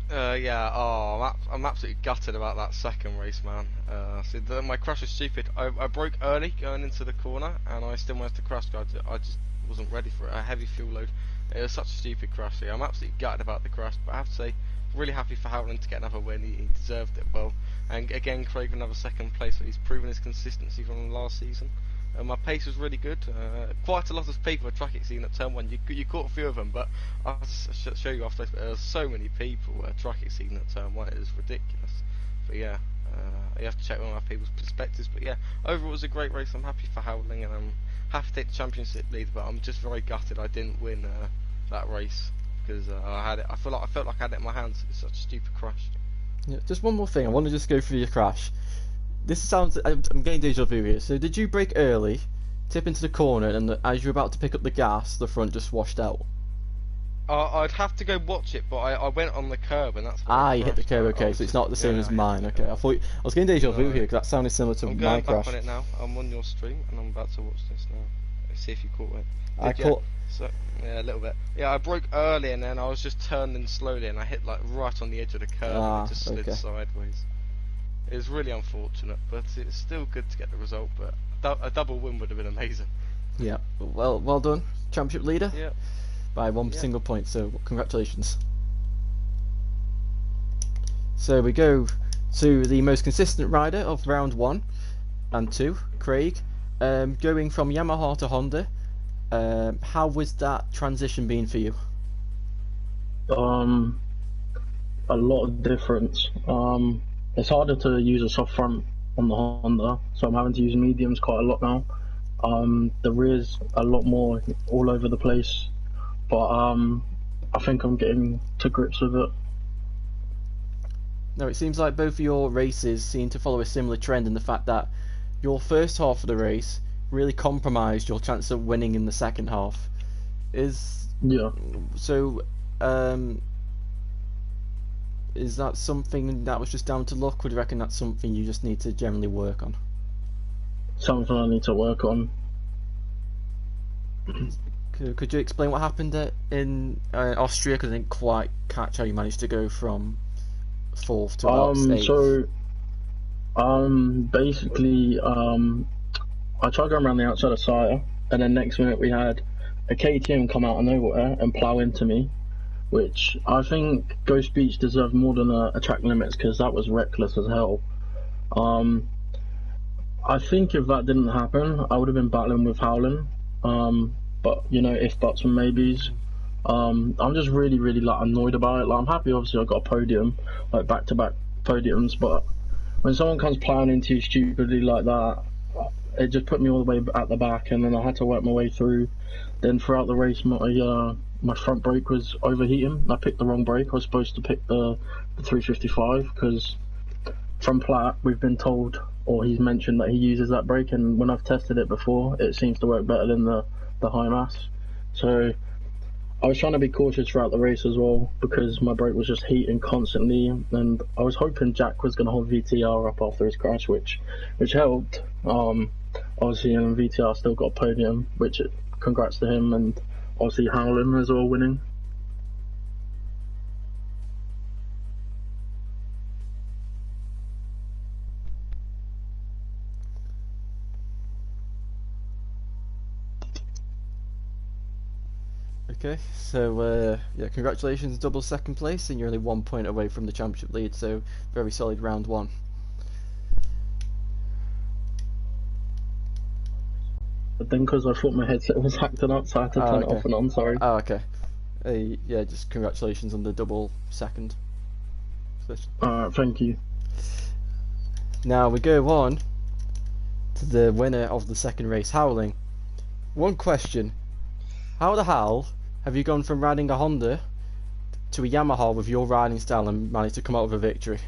Yeah, I'm absolutely gutted about that second race, man. My crash was stupid. I broke early going into the corner, and I still managed to crash. I just wasn't ready for it. A heavy fuel load. It was such a stupid crash. So I'm absolutely gutted about the crash, but I have to say, really happy for Howland to get another win. He deserved it well. And again, Craig with another second place. He's proven his consistency from last season. My pace was really good. Quite a lot of people were track exceeding at turn 1. You caught a few of them, but I'll show you after this. But there were so many people track exceeding at turn 1. It was ridiculous. But yeah, you have to check on other people's perspectives. But yeah, overall it was a great race. I'm happy for Howling, and I'm happy to take the championship lead. But I'm just very gutted I didn't win that race, because I felt like I had it in my hands. It's such a stupid crash. Yeah, just one more thing. I want to just go through your crash. This sounds... I'm getting deja vu here. So did you brake early, tip into the corner, and as you're about to pick up the gas, the front just washed out? I'd have to go watch it, but I went on the curb, and that's where you hit the curb, okay, so it's not the same as mine, okay. I thought... I was getting deja vu here, because that sounded similar to my crash. I'm going back on it now. I'm on your stream, and I'm about to watch this now. Let's see if you caught it. I caught... So, yeah, a little bit. Yeah, I broke early, and then I was just turning slowly, and I hit like right on the edge of the curb, and it just slid sideways. It was really unfortunate, but it's still good to get the result. But a double win would have been amazing. Yeah, well done, championship leader. Yeah. By one single point. So congratulations. So we go to the most consistent rider of round 1 and 2, Craig, going from Yamaha to Honda. How was that transition been for you? A lot of difference. It's harder to use a soft front on the Honda, so I'm having to use mediums quite a lot now. The rear's a lot more all over the place, but I think I'm getting to grips with it. No, it seems like both of your races seem to follow a similar trend in the fact that your first half of the race really compromised your chance of winning in the second half. Is that something that was just down to luck? Would you reckon that's something you just need to generally work on? Something I need to work on. Could you explain what happened in Austria? Because I didn't quite catch how you managed to go from 4th to about 8th. So, basically, I tried going around the outside of Sire, and then next minute we had a KTM come out of nowhere and plough into me, which I think Ghost Beach deserved more than a track limits, because that was reckless as hell. I think if that didn't happen, I would have been battling with Howland. But you know, if buts and maybes. I'm just really like annoyed about it. Like, I'm happy obviously I got a podium, like back-to-back podiums, but when someone comes plowing into you stupidly like that, it just put me all the way at the back, and then I had to work my way through. Then throughout the race, my front brake was overheating. I picked the wrong brake. I was supposed to pick the 355, because from Platt we've been told, or he's mentioned, that he uses that brake, and when I've tested it before, it seems to work better than the high mass. So I was trying to be cautious throughout the race as well, because my brake was just heating constantly, and I was hoping Jack was going to hold VTR up after his crash, which helped. Obviously, VTR still got a podium, which congrats to him, and obviously Howland as well winning. Okay, so yeah, congratulations, double second place, and you're only 1 point away from the championship lead, so very solid round 1. But then, because I thought my headset was acting up, so I had to turn it off and on, sorry. Oh, okay. Yeah, just congratulations on the double second position. Thank you. Now we go on to the winner of the second race, Howling. One question: how the hell have you gone from riding a Honda to a Yamaha with your riding style and managed to come out with a victory?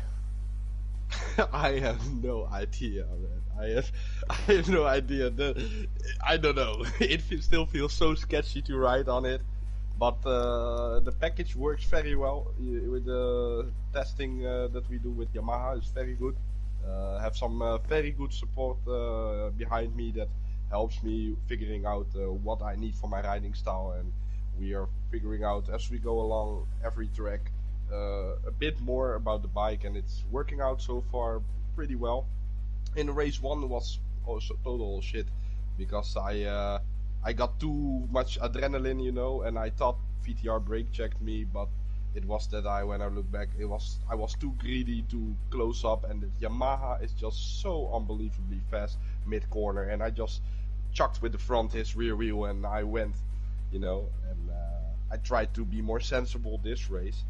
I have no idea, man. I have no idea. I don't know. It still feels so sketchy to ride on it. But the package works very well with the testing that we do with Yamaha is very good. Have some very good support behind me that helps me figuring out what I need for my riding style, and we are figuring out as we go along every track a bit more about the bike, and it's working out so far pretty well. In race 1 was also total shit because I got too much adrenaline, you know, and I thought VTR brake checked me, but it was that when I look back, I was too greedy to close up, and the Yamaha is just so unbelievably fast mid corner, and I just chucked with the front his rear wheel, and I went, you know, and I tried to be more sensible this race.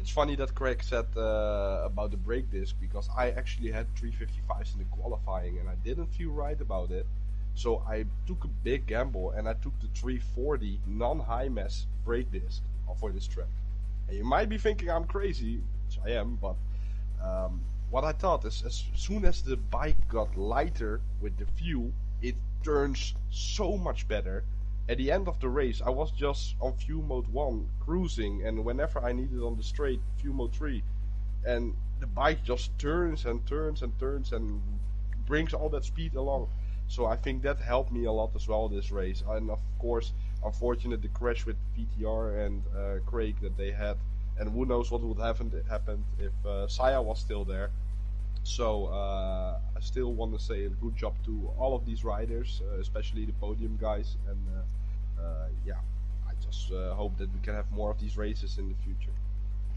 It's funny that Craig said about the brake disc, because I actually had 355s in the qualifying, and I didn't feel right about it. So I took a big gamble, and I took the 340 non-high mess brake disc for this track. And you might be thinking I'm crazy, which I am, but what I thought is as soon as the bike got lighter with the fuel, it turns so much better. At the end of the race, I was just on fuel mode 1 cruising, and whenever I needed on the straight, fuel mode 3, and the bike just turns and turns and turns and brings all that speed along. So I think that helped me a lot as well this race. And of course, unfortunate the crash with VTR and Craig that they had, and who knows what would have happened if Saya was still there. So I still want to say a good job to all of these riders, especially the podium guys, and yeah, I just hope that we can have more of these races in the future.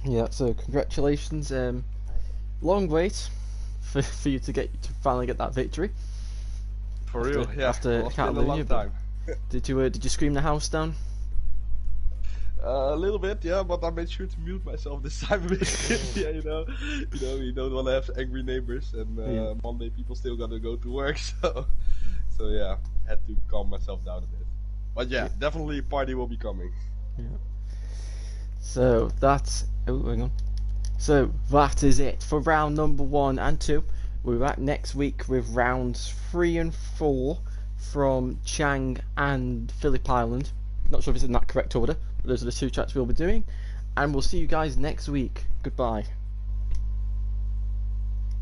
Yeah, so congratulations. Long wait for you to finally get that victory. For real, yeah. After It's been a long time. Did you scream the house down? A little bit, yeah, but I made sure to mute myself this time a bit. Yeah, you know, you don't want to have angry neighbors, and Monday people still gotta go to work, so yeah, had to calm myself down a bit. But yeah, definitely a party will be coming. Yeah. So that's hang on. So that is it for round number 1 and 2. We're back next week with rounds 3 and 4 from Chang and Phillip Island. Not sure if it's in that correct order, but those are the 2 tracks we'll be doing. And we'll see you guys next week. Goodbye.